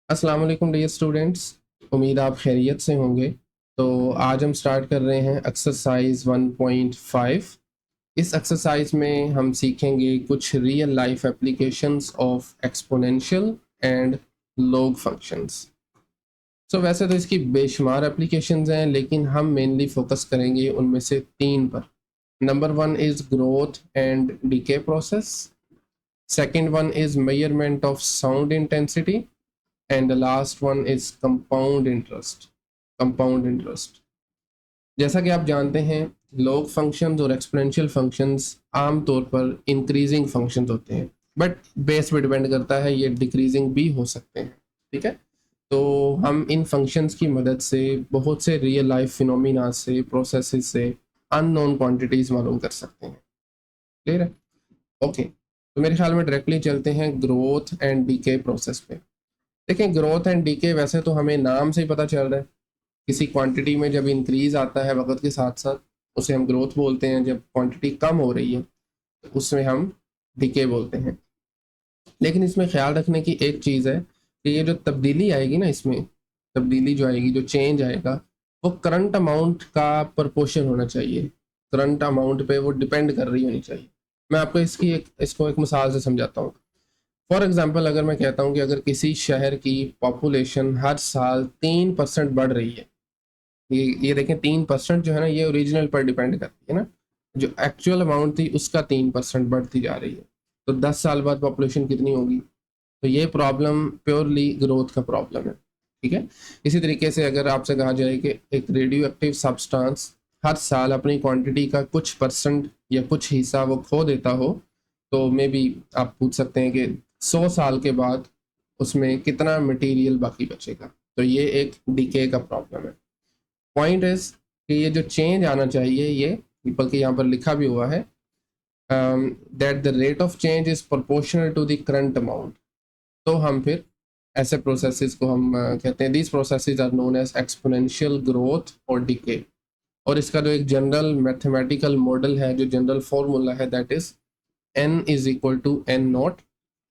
अस्सलाम वालेकुम dear students. उम्मीद आप खैरियत से होंगे। तो आज हम स्टार्ट कर रहे हैं एक्सरसाइज 1.5। इस एक्सरसाइज में हम सीखेंगे कुछ real life applications of exponential and log functions. So वैसे तो इसकी बेशुमार एप्लीकेशंस हैं, लेकिन हम मेनली फोकस करेंगे उनमें से तीन पर। Number one is growth and decay process. Second one is measurement of sound intensity and the last one is compound interest. जैसा कि आप जानते हैं, लॉग फंक्शंस और एक्सपोनेंशियल फंक्शंस आमतौर पर इंक्रीजिंग फंक्शंस होते हैं, बट बेस पे डिपेंड करता है, ये डिक्रीजिंग भी हो सकते हैं। ठीक है, तो हम इन फंक्शंस की मदद से बहुत से रियल लाइफ फिनोमिना से, प्रोसेसेस से अननोन क्वांटिटीज मालूम कर सकते हैं। क्लियर है? ओके, तो मेरे ख्याल में डायरेक्टली चलते हैं ग्रोथ एंड डीके प्रोसेस पे। देखें, ग्रोथ एंड डीके वैसे तो हमें नाम से ही पता चल रहा है। किसी क्वांटिटी में जब इंक्रीज आता है वक्त के साथ साथ, उसे हम ग्रोथ बोलते हैं। जब क्वांटिटी कम हो रही है तो उसमें हम डीके बोलते हैं। लेकिन इसमें ख्याल रखने की एक चीज़ है कि ये जो तब्दीली आएगी ना, इसमें तब्दीली जो आएगी, जो चेंज आएगा, वो करंट अमाउंट का प्रपोर्शन होना चाहिए। करंट अमाउंट पे वो डिपेंड कर रही होनी चाहिए। मैं आपको इसको एक मिसाल से समझाता हूँ। फॉर एग्जाम्पल, अगर मैं कहता हूँ कि अगर किसी शहर की पॉपुलेशन हर साल 3% बढ़ रही है, ये देखें, 3% जो है ना, ये ओरिजिनल पर डिपेंड करती है ना। जो एक्चुअल अमाउंट थी उसका 3% बढ़ती जा रही है, तो 10 साल बाद पॉपुलेशन कितनी होगी? तो ये प्रॉब्लम प्योरली ग्रोथ का प्रॉब्लम है। ठीक है, इसी तरीके से अगर आपसे कहा जाए कि एक रेडियो एक्टिव सब्सटेंस हर साल अपनी क्वांटिटी का कुछ परसेंट या कुछ हिस्सा वो खो देता हो, तो मे बी आप पूछ सकते हैं कि 100 साल के बाद उसमें कितना मटेरियल बाकी बचेगा। तो ये एक डीके का प्रॉब्लम है। पॉइंट इज कि ये जो चेंज आना चाहिए, ये बल्कि यहाँ पर लिखा भी हुआ है that the rate of change is proportional to the current amount. तो हम फिर ऐसे प्रोसेसेस को हम कहते हैं, these processes are known as exponential growth और डीके। और इसका जो एक जनरल मैथमेटिकल मॉडल है, जो जनरल फॉर्मूला है, that is n is equal to n naught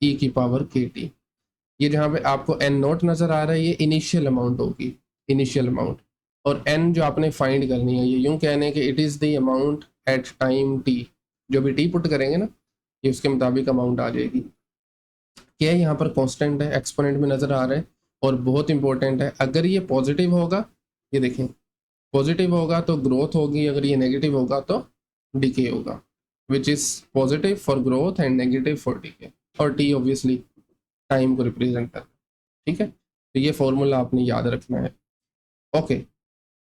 e की पावर के टी। ये जहाँ पे आपको एन नोट नज़र आ रहा है, ये इनिशियल अमाउंट होगी, इनिशियल अमाउंट। और एन जो आपने फाइंड करनी है, ये यूं कहने कि it is the amount at time T. जो भी टी पुट करेंगे ना, ये उसके मुताबिक अमाउंट आ जाएगी। क्या यहाँ पर कांस्टेंट है, एक्सपोनेंट में नज़र आ रहा है। और बहुत इंपॉर्टेंट है, अगर ये पॉजिटिव होगा, ये देखें, पॉजिटिव होगा तो ग्रोथ होगी, अगर ये नेगेटिव होगा तो डिके होगा, which is positive for growth and negative for decay. और टी ऑब्वियसली टाइम को रिप्रेजेंट करता है। ठीक है, तो ये फॉर्मूला आपने याद रखना है। ओके,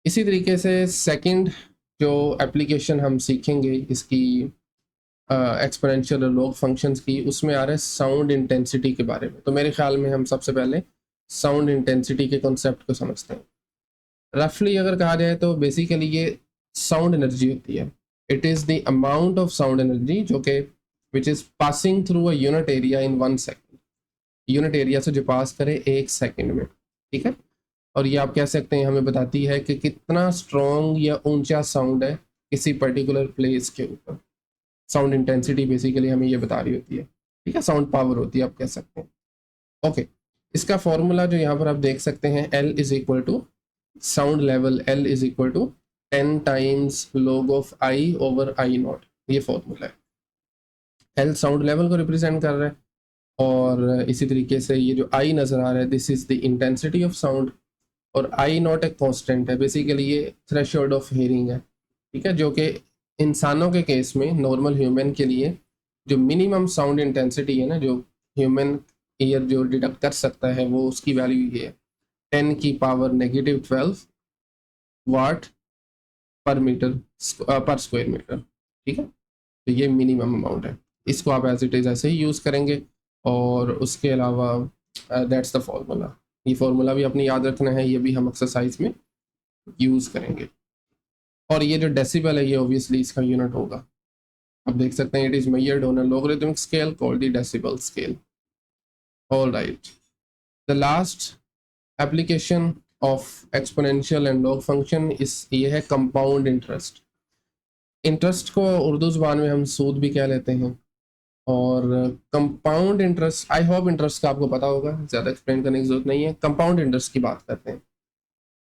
इसी तरीके से सेकंड जो एप्लीकेशन हम सीखेंगे इसकी एक्सपोनेंशियल और लॉग फंक्शंस की, उसमें आ रहा है साउंड इंटेंसिटी के बारे में। तो मेरे ख्याल में हम सबसे पहले साउंड इंटेंसिटी के कॉन्सेप्ट को समझते हैं। रफली अगर कहा जाए तो बेसिकली ये साउंड एनर्जी होती है। It is the amount of sound energy जो कि which is passing through a unit area in 1 second. Unit area से जो पास करे 1 सेकेंड में। ठीक है, और ये आप कह सकते हैं हमें बताती है कि कितना स्ट्रॉन्ग या ऊंचा साउंड है किसी पर्टिकुलर प्लेस के ऊपर। साउंड इंटेंसिटी बेसिकली हमें ये बता रही होती है। ठीक है, साउंड पावर होती है, आप कह सकते हैं। ओके, इसका फॉर्मूला जो यहाँ पर आप देख सकते हैं, L is equal to sound level, L is equal to 10 times log of I over I naught. ये फॉर्मूला है। एल साउंड लेवल को रिप्रेजेंट कर रहा है, और इसी तरीके से ये जो आई नज़र आ रहा है, this is the intensity of sound. और आई नॉट एक कांस्टेंट है, बेसिकली ये थ्रेशोल्ड ऑफ हियरिंग है। ठीक है, जो कि इंसानों के केस में, नॉर्मल ह्यूमन के लिए जो मिनिमम साउंड इंटेंसिटी है ना, जो ह्यूमन ईयर जो डिटेक्ट कर सकता है, वो उसकी वैल्यू ये है 10⁻⁻12 वाट पर मीटर पर स्क्वायर मीटर। ठीक है, तो ये मिनिमम अमाउंट है। इसको आप एज इट इज़ ऐसे ही यूज़ करेंगे। और उसके अलावा दैट्स द फॉर्मूला। ये फॉर्मूला भी अपनी याद रखना है, ये भी हम एक्सरसाइज में यूज़ करेंगे। और ये जो डेसिबल है, ये ऑब्वियसली इसका यूनिट होगा। आप देख सकते हैं, it is measured on a logarithmic scale called the decibel scale. All right, the last application of exponential and log function इस ये है कंपाउंड इंटरेस्ट। इंटरेस्ट को उर्दू ज़ुबान में हम सूद भी कह लेते हैं। और compound interest, I hope interest का आपको पता होगा, ज़्यादा एक्सप्लेन करने की जरूरत नहीं है। कंपाउंड इंटरेस्ट की बात करते हैं।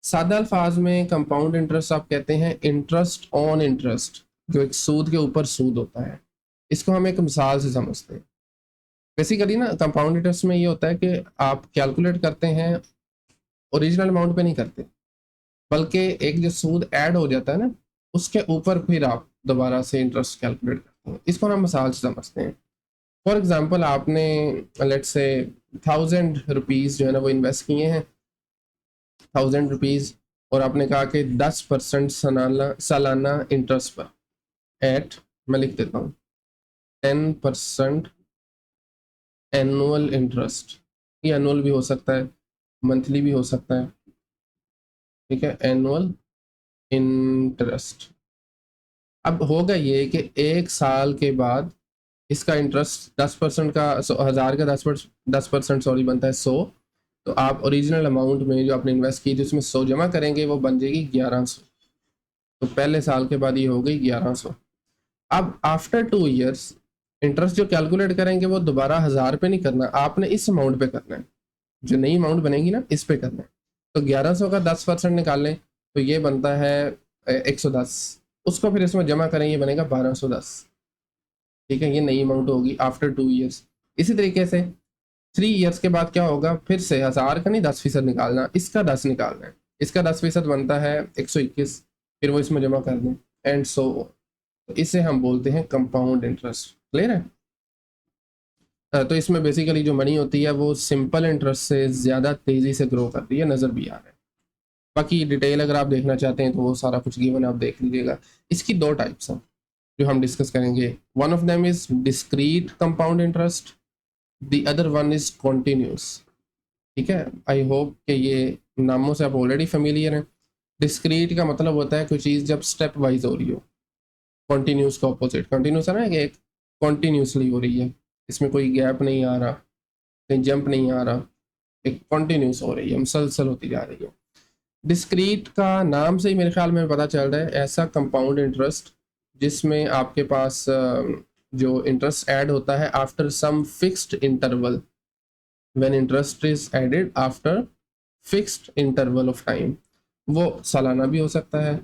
सादा अल्फाज में कंपाउंड इंटरेस्ट आप कहते हैं इंटरेस्ट ऑन इंटरेस्ट, जो एक सूद के ऊपर सूद होता है। इसको हम एक मिसाल से समझते हैं। बेसिकली ना कंपाउंड इंटरेस्ट में ये होता है कि आप कैलकुलेट करते हैं, ओरिजिनल अमाउंट पे नहीं करते, बल्कि एक जो सूद ऐड हो जाता है ना, उसके ऊपर फिर आप दोबारा से इंटरेस्ट कैलकुलेट करते हैं। इसको हम मिसाल से समझते हैं। फॉर एग्जांपल आपने लेट्स से 1000 रुपीज़ जो है ना वो इन्वेस्ट किए हैं, 1000 रुपीज़, और आपने कहा कि 10% सालाना इंटरेस्ट पर एट, मैं लिख देता हूँ, 10% एनुअल इंटरेस्ट। ये एनुअल भी हो सकता है, मंथली भी हो सकता है, ठीक है, एनुअल इंटरेस्ट। अब होगा ये कि एक साल के बाद इसका इंटरेस्ट 10% का, 1000 का 10% सॉरी बनता है 100। तो आप ओरिजिनल अमाउंट में जो आपने इन्वेस्ट की थी उसमें 100 जमा करेंगे, वो बन जाएगी 1100। तो पहले साल के बाद ये हो गई 1100। अब आफ्टर 2 ईयर्स इंटरेस्ट जो कैलकुलेट करेंगे वो दोबारा 1000 पे नहीं करना, आपने इस अमाउंट पे करना है, जो नई अमाउंट बनेगी ना इस पे करना है। तो 1100 का 10% निकाल लें तो ये बनता है 110। उसको फिर इसमें जमा करें, ये बनेगा 1210। ठीक है, ये नई अमाउंट होगी आफ्टर 2 ईयर्स। इसी तरीके से 3 ईयर्स के बाद क्या होगा, फिर से 1000 का नहीं 10% निकालना, इसका 10 निकालना है। इसका 10% बनता है 121, फिर वो इसमें जमा कर दें, एंड सो। तो इसे हम बोलते हैं कंपाउंड इंटरेस्ट। क्लियर है? तो इसमें बेसिकली जो मनी होती है वो सिंपल इंटरेस्ट से ज़्यादा तेज़ी से ग्रो कर रही है, नज़र भी आ रहा है। बाकी डिटेल अगर आप देखना चाहते हैं तो वो सारा कुछ गिवन आप देख लीजिएगा। इसकी 2 टाइप्स हैं जो हम डिस्कस करेंगे। One of them is discrete compound interest, the other one is continuous. ठीक है, आई होप कि ये नामों से आप ऑलरेडी फेमिलियर हैं। डिस्क्रीट का मतलब होता है कोई चीज़ जब स्टेप वाइज हो रही हो। कॉन्टीन्यूस का ऑपोजिट, कॉन्टीन्यूस है ना कि एक कॉन्टीन्यूसली हो रही है, इसमें कोई गैप नहीं आ रहा, कहीं जंप नहीं आ रहा, एक कॉन्टीन्यूस हो रही है, मुसलसल होती जा रही है। डिस्क्रीट का नाम से ही मेरे ख्याल में पता चल रहा है ऐसा कंपाउंड इंटरेस्ट जिसमें आपके पास जो इंटरेस्ट ऐड होता है after some fixed interval, when interest is added after fixed interval of time. वो सालाना भी हो सकता है,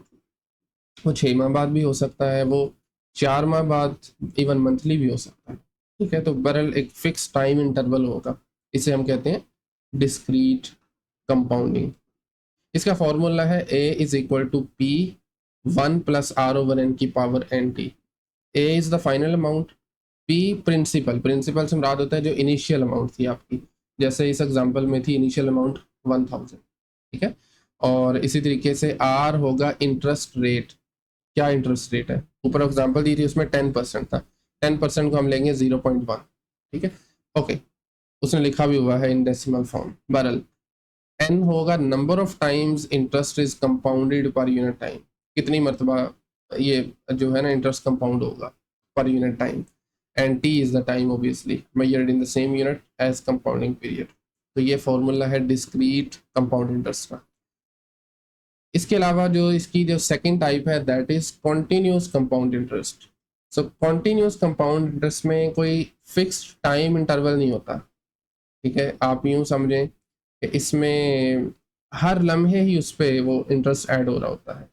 वो 6 माह बाद भी हो सकता है, वो 4 माह बाद, इवन मंथली भी हो सकता है। ठीक है, तो बहरहाल एक फिक्स टाइम इंटरवल होगा, इसे हम कहते हैं डिस्क्रीट कंपाउंडिंग। इसका फॉर्मूला है a is equal to P 1 + r/n की power N t. A is the final amount, p principal, principal से मुराद होता है जो इनिशियल अमाउंट थी आपकी, जैसे इस एग्जांपल में थी इनिशियल अमाउंट 1000। ठीक है, और इसी तरीके से आर होगा इंटरेस्ट रेट। क्या इंटरेस्ट रेट है, ऊपर एग्जांपल दी थी उसमें 10% था, 10% को हम लेंगे 0.1। ठीक है, ओके, उसने लिखा भी हुआ है इन डेसिमल फॉर्म। बहरहाल एन होगा number of times interest is compounded पर यूनिट टाइम, कितनी मरतबा ये जो है ना इंटरेस्ट कंपाउंड होगा पर unit time, and t is the time obviously measured in the same unit as compounding period. तो ये फॉर्मूला है डिस्क्रीट कंपाउंड इंटरेस्ट का। इसके अलावा जो इसकी जो सेकंड टाइप है that is continuous compound interest. So continuous compound interest में कोई फिक्स्ड टाइम इंटरवल नहीं होता। ठीक है, आप यूँ समझें कि इसमें हर लम्हे ही उस पर वो इंटरेस्ट ऐड हो रहा होता है,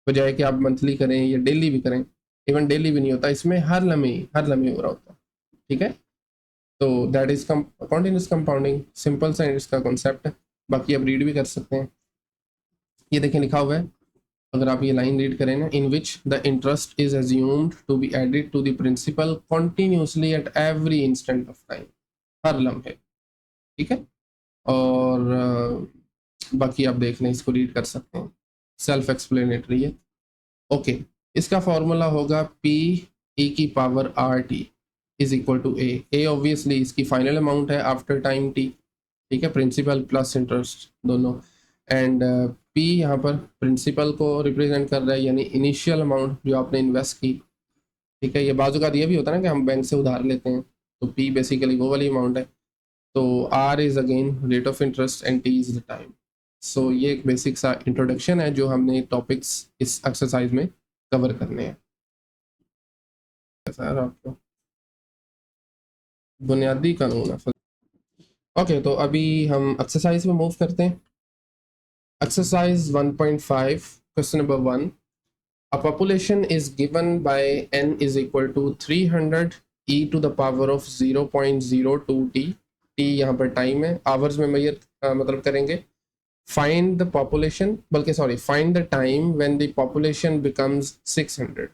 बजाय कि आप मंथली करें या डेली भी करें। इवन डेली भी नहीं होता, इसमें हर लम्हे हो रहा होता है। ठीक है, तो that is continuous compounding, simple सा इसका कॉन्सेप्ट है। बाकी आप रीड भी कर सकते हैं, ये देखें लिखा हुआ है, अगर आप ये लाइन रीड करें ना, in which the interest is assumed to be added to the principal continuously at every instant of time, हर लम्हे। ठीक है, और बाकी आप देख लें, इसको रीड कर सकते हैं, सेल्फ एक्सप्लेनेटरी है। ओके, इसका फॉर्मूला होगा पी ई की power r t is equal to a obviously इसकी फाइनल अमाउंट है आफ्टर टाइम टी। ठीक है, प्रिंसिपल प्लस इंटरेस्ट दोनों, एंड पी यहाँ पर प्रिंसिपल को रिप्रेजेंट कर रहा है, यानी इनिशियल अमाउंट जो आपने इन्वेस्ट की। ठीक है, ये बाजू का ये भी होता है ना कि हम बैंक से उधार लेते हैं, तो पी बेसिकली वो वाली अमाउंट है। तो r is again rate of interest and t is the time. So ये एक बेसिक सा इंट्रोडक्शन है जो हमने टॉपिक्स इस एक्सरसाइज में कवर करने हैं। सर आपको बुनियादी कानून है। ओके, तो अभी हम एक्सरसाइज में मूव करते हैं। Exercise 1.5 question number 1। A population is given by n is equal to 300 e to the power of 0.02 t। t यहाँ पर टाइम है, आवर्स में मेजर मतलब करेंगे। फाइंड द पॉपुलेशन, बल्कि sorry, find the time when the population becomes 600,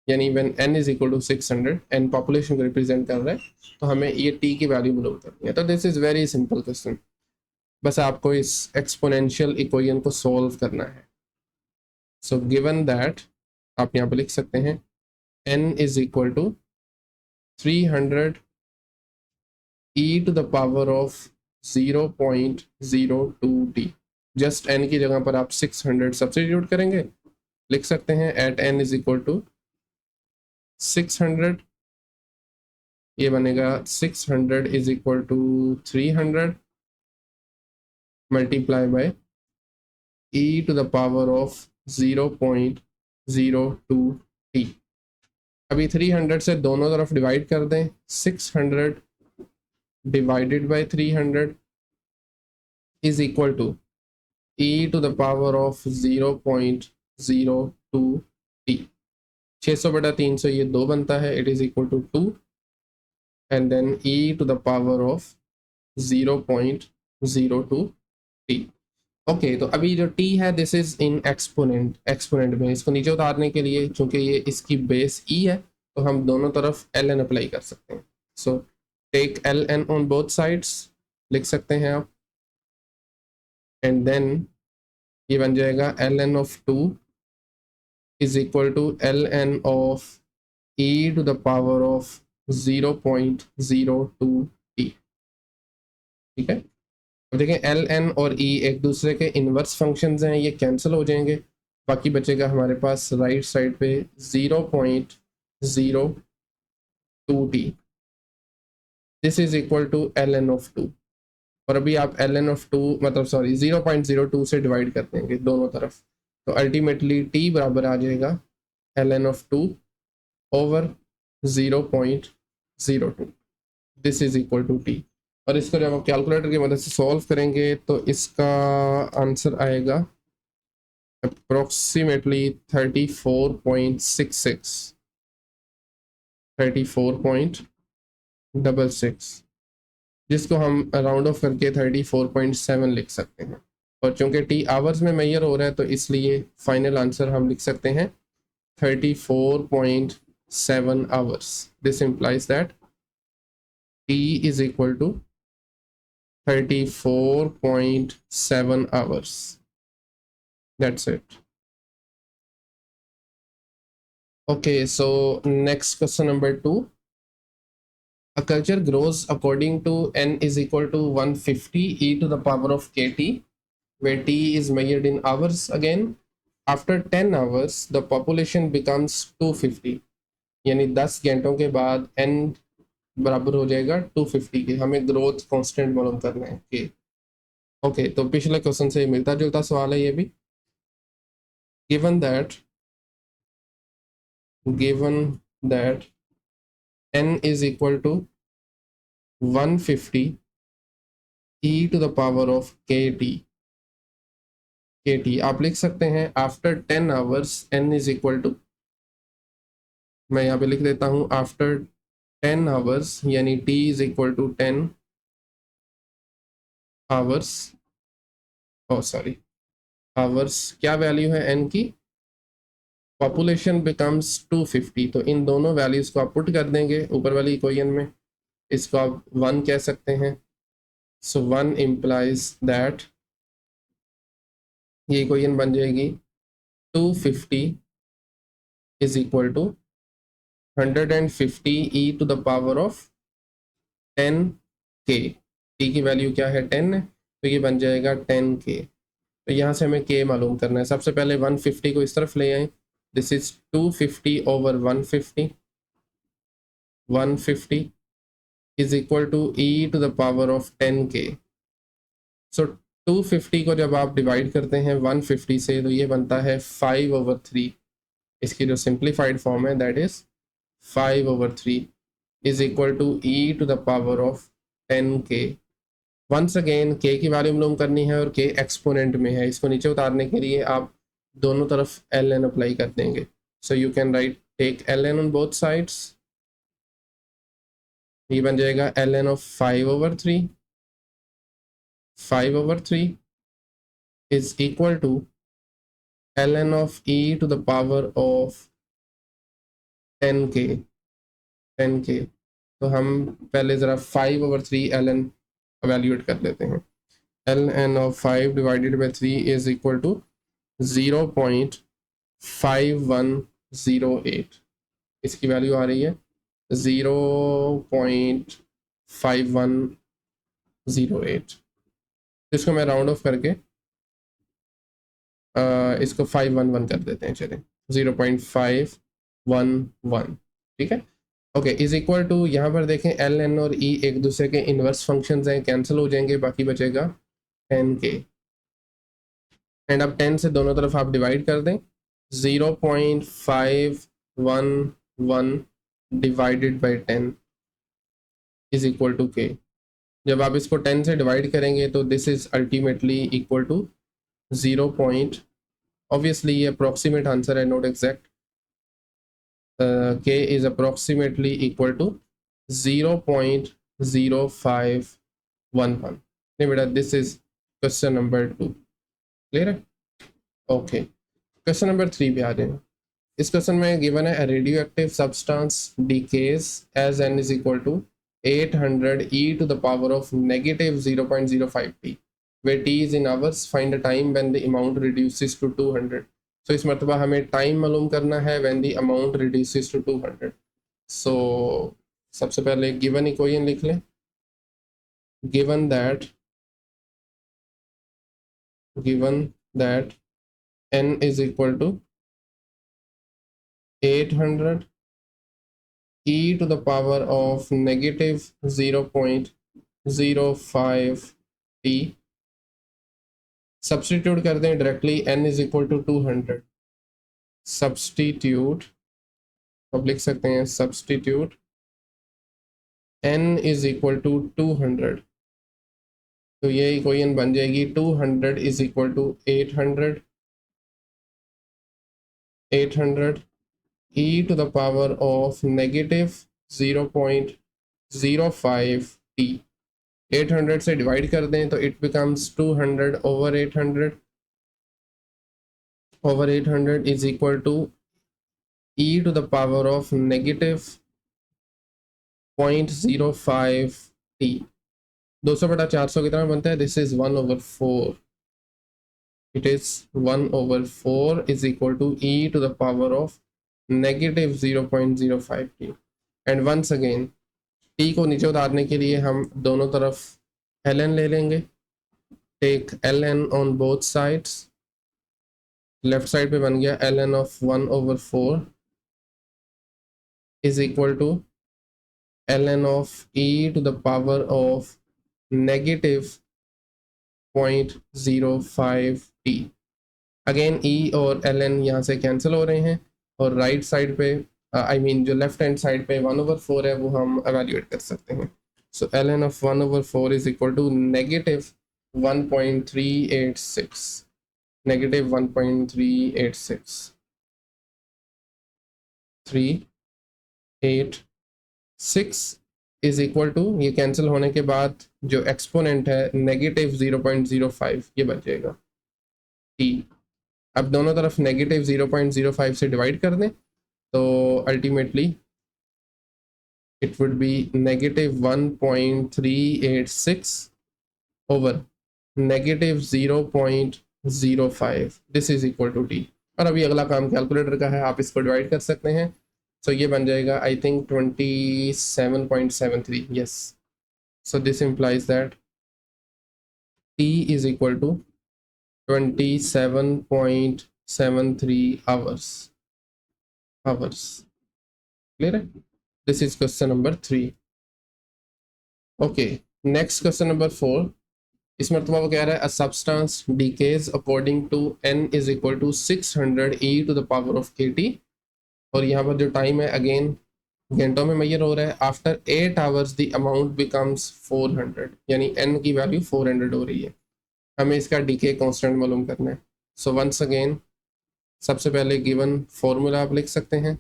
यानी when n is equal to 600, n population को represent कर रहा है, तो हमें ये t की वैल्यू मालूम करनी है। तो this is very simple question, बस आपको इस एक्सपोनेंशियल इक्वेशन को सॉल्व करना है। सो गिवन दैट आप यहाँ पे लिख सकते हैं n is equal to 300 e to the power of 0.02 t। Just n की जगह पर आप 600 सब्स्टिट्यूट करेंगे, लिख सकते हैं at n is equal to 600, ये बनेगा 600 is equal to 300 multiply by e to the power of 0.02 t। अभी 300 से दोनों तरफ डिवाइड कर दें, 600 divided by 300 is equal to e to the power of 0.02 t। 600/300 ये 2 बनता है, it is equal to 2, and then e to the power of 0.02 t। Okay, तो अभी जो t है दिस इज इन एक्सपोनेंट में। इसको नीचे उतारने के लिए, चूंकि ये इसकी बेस e है, तो हम दोनों तरफ ln अप्लाई कर सकते हैं। So take ln on both sides, लिख सकते हैं आप, एंड देन ये बन जाएगा ln of 2 is equal to ln of e to the power of 0.02 t। ठीक है, अब देखें ln और e एक दूसरे के इनवर्स फंक्शंस हैं, ये कैंसिल हो जाएंगे, बाकी बचेगा हमारे पास राइट साइड पे 0.02 t। This is equal to ln of 2, और अभी आप ln ऑफ 2 मतलब सॉरी 0.02 से डिवाइड कर देंगे दोनों तरफ, तो अल्टीमेटली t बराबर आ जाएगा ln of 2 over 0.02। This is equal to t, और इसको जब आप कैलकुलेटर की मदद से सॉल्व करेंगे तो इसका आंसर आएगा अप्रोक्सीमेटली 34.66, जिसको हम राउंड ऑफ करके 34.7 लिख सकते हैं। और चूंकि टी आवर्स में मेजर हो रहा है, तो इसलिए फाइनल आंसर हम लिख सकते हैं 34.7 hours. This implies that T is equal to 34.7 hours. That's it. Okay, so next question number 2. A culture grows according to n is equal to 150 e to the power of kt, where t is measured in hours again. After 10 hours, the population becomes 250, यानी 10 घंटों के बाद n बराबर हो जाएगा 250 के। हमें growth constant मालूम करना है कि ओके, तो पिछले क्वेश्चन से मिलता जुलता सवाल है ये भी। Given that n is equal to 150 e to the power of kt आप लिख सकते हैं after 10 hours n is equal to, मैं यहाँ पे लिख देता हूँ आफ्टर 10 आवर्स, यानी t is equal to 10 hours, oh sorry hours, क्या वैल्यू है n की, पॉपुलेशन बिकम्स 250, तो इन दोनों वैल्यूज को आप पुट कर देंगे ऊपर वाली इक्वेशन में, इसको आप 1 कह सकते हैं। सो 1 इम्प्लाइज दैट ये इक्वेशन बन जाएगी 250 is equal to 150 e to the power of 10k। t की वैल्यू क्या है 10 है, तो ये बन जाएगा 10k। तो यहाँ से हमें k मालूम करना है। सबसे पहले 150 को इस तरफ ले आए, this is 250 over 150 is equal to e to the power of 10k। So 250 को जब आप डिवाइड करते हैं 150 से, तो ये बनता है 5/3। इसकी जो सिंप्लीफाइड फॉर्म है that is 5/3। Is equal to e to the power of 10k। Once again k की वैल्यू मालूम करनी है और k एक्सपोनेंट में है, इसको नीचे उतारने के लिए आप दोनों तरफ ln अप्लाई कर देंगे। So you can write take ln on both sides, ये बन जाएगा ln of 5/3। 5/3 is equal to ln of e to the power of 10k। 10k तो हम पहले ज़रा 5/3 ln evaluate कर लेते हैं। ln of 5 divided by 3 is equal to 0.5108। इसकी वैल्यू आ रही है 0.5108। इसको मैं राउंड ऑफ करके इसको 511 कर देते हैं, चलें 0.511, ठीक है। ओके इज इक्वल टू, यहाँ पर देखें एल एन और ई एक दूसरे के इन्वर्स फंक्शंस हैं, कैंसिल हो जाएंगे, बाकी बचेगा 10k। एंड अब 10 से दोनों तरफ आप डिवाइड कर दें, 0.511 divided by 10 is equal to k। जब आप इसको 10 से डिवाइड करेंगे तो this is ultimately equal to 0. Obviously ये अप्रॉक्सीमेट आंसर है, not exact. k is approximately equal to 0.0511। नहीं बेटा, this is question number 2, clear है। ओके क्वेश्चन नंबर 3 पे आ जाए। इस क्वेश्चन में गिवन है radio active substance decays as n is equal to 800 e to the power of negative 0.05t where t is in hours, find a time when the amount reduces to 200। so इस मरतबा हमें time मालूम करना है when the amount reduces to 200। so सबसे पहले given equation लिख लें, given that n is equal to 800 e to the power of negative 0.05t। Substitute कर दें directly, n is equal to 200। Substitute अब लिख सकते हैं, substitute n is equal to 200, तो ये इक्वेशन बन जाएगी 200 is equal to 800 e to the power of negative 0.05t। 800 से डिवाइड कर दें तो it becomes 200 over 800 is equal to e to the power of negative 0.05t। 200/400 कितना बनता है, this is 1/4। it is 1/4 is equal to e to the power of negative 0.05t। and once again t को नीचे उतारने के लिए हम दोनों तरफ ln ले लेंगे, take ln on both sides. Left side पे बन गया ln of 1/4 is equal to ln of e to the power of negative 0.05t। Again e और ln यहाँ से कैंसिल हो रहे हैं और राइट साइड पे आई मीन जो लेफ्ट हैंड साइड पे 1/4 है वो हम एवेल्यूएट कर सकते हैं। So ln of 1/4 is equal to negative 1.386, negative 1.386 386 is equal to, ये कैंसिल होने के बाद जो एक्सपोनेंट है negative 0.05 ये बच जाएगा t। अब दोनों तरफ negative 0.05 से डिवाइड कर दें तो ultimately it would be negative 1.386 over negative 0.05, this is equal to t। और अभी अगला काम कैलकुलेटर का है, आप इसको डिवाइड कर सकते हैं। सो ये बन जाएगा I think 27.73, yes. So this implies that t is equal to 27.73 hours। Clear है, this is question number 3। Okay next question number 4। इस मरतबा वो कह रहा है a substance decays according to n is equal to 600 e to the power of kt। और यहाँ पर जो टाइम है अगेन घंटों में मेजर हो रहा है। After 8 hours the amount becomes 400, यानी n की वैल्यू 400 हो रही है। हमें इसका डीके कांस्टेंट मालूम करना है। सो वंस अगेन सबसे पहले गिवन फॉर्मूला आप लिख सकते हैं।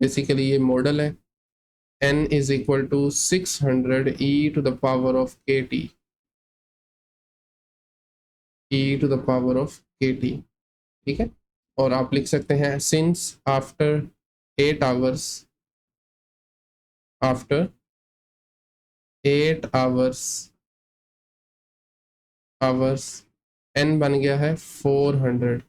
बेसिकली ये मॉडल है, n is equal to 600 e to the power of kt, e to the power of kt, ठीक है। और आप लिख सकते हैं since after 8 hours, after 8 hours hours n बन गया है 400,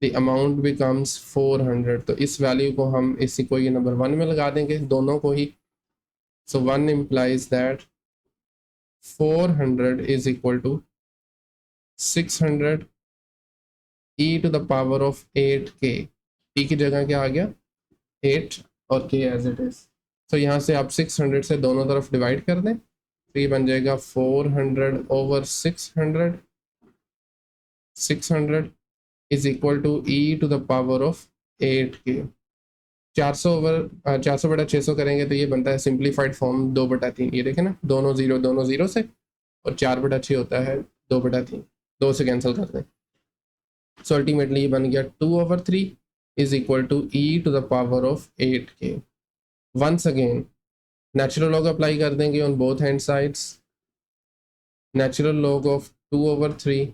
द अमाउंट बिकम्स 400। तो इस वैल्यू को हम इसी को ये नंबर 1 में लगा देंगे, दोनों को ही। So 1 implies that 400 is equal to 600 e to the power of 8k। t की जगह क्या आ गया 8 और k एज इट इज। तो यहाँ से आप 600 से दोनों तरफ डिवाइड कर दें, तो ये बन जाएगा 400 over 600, 600 is equal to e to the power of 8k। 400 over 400 बटा 600 करेंगे तो ये बनता है सिंप्लीफाइड फॉर्म 2/3। ये देखें ना, दोनों जीरो से, और 4/6 होता है 2/3, 2 से कैंसिल कर दें। सो अल्टीमेटली ये बन गया 2/3 is equal to e to the power of 8k। Once again natural log apply कर देंगे on both hand sides. Natural log of 2/3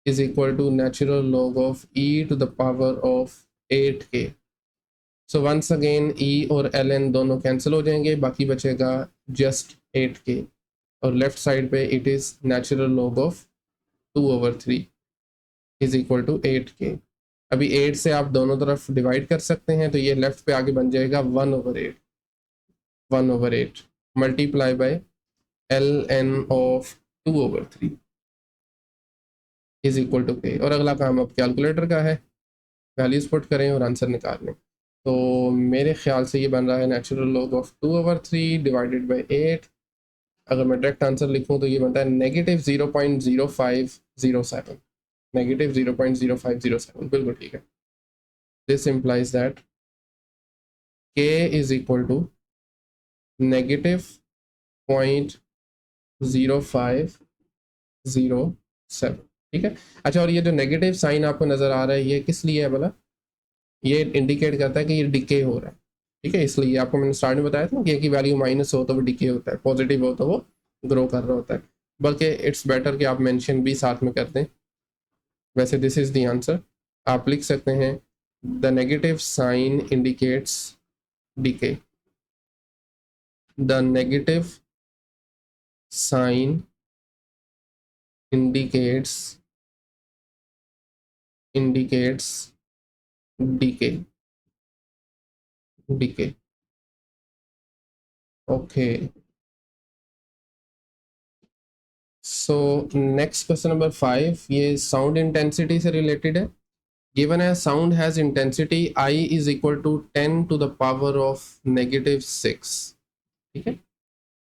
is equal to natural log of e to the power of 8k। So once again e और ln दोनों cancel हो जाएंगे, बाकी बचेगा just 8k, और left side पे it is natural log of 2/3 is equal to 8k। अभी 8 से आप दोनों तरफ डिवाइड कर सकते हैं, तो ये लेफ्ट पे आगे बन जाएगा 1/8, 1/8 multiply by ln of 2/3 is equal to k। और अगला काम अब कैलकुलेटर का है, वैल्यूज पुट करें और आंसर निकाल लें। तो मेरे ख्याल से ये बन रहा है natural log of 2/3 divided by 8। अगर मैं डायरेक्ट आंसर लिखूँ तो ये बनता है -0.0507, -0.0507, बिल्कुल ठीक है। This implies that k is equal to -0.0507, ठीक है। अच्छा, और ये जो नेगेटिव साइन आपको नज़र आ रहा है, ये किस लिए है बोला? ये इंडिकेट करता है कि ये डिके हो रहा है, ठीक है। इसलिए आपको मैंने स्टार्ट में बताया था ना कि की वैल्यू माइनस हो तो वो डिके होता है, पॉजिटिव हो तो वो ग्रो कर रहा होता है। बल्कि इट्स बेटर कि आप मेंशन भी साथ में कर दें। वैसे दिस इज़ द आंसर। आप लिख सकते हैं the negative sign indicates decay, the negative sign indicates decay. Okay, so next question number 5, ये sound intensity से related है। given है sound has intensity I is equal to 10 to the power of -6, ठीक है,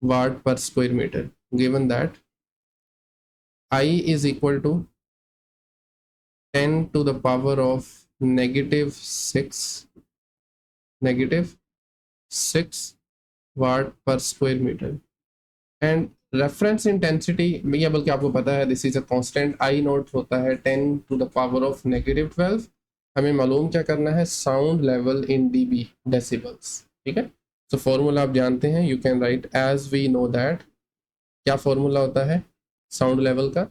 watt per square meter। given that I is equal to 10 to the power of -6 watt per square meter, and reference intensity या बल्कि आपको पता है this is a constant I note होता है 10 to the power of -12। हमें मालूम क्या करना है, sound level in dB, decibels, ठीक है। तो फॉर्मूला आप जानते हैं, you can write as we know that. क्या फॉर्मूला होता है साउंड लेवल का?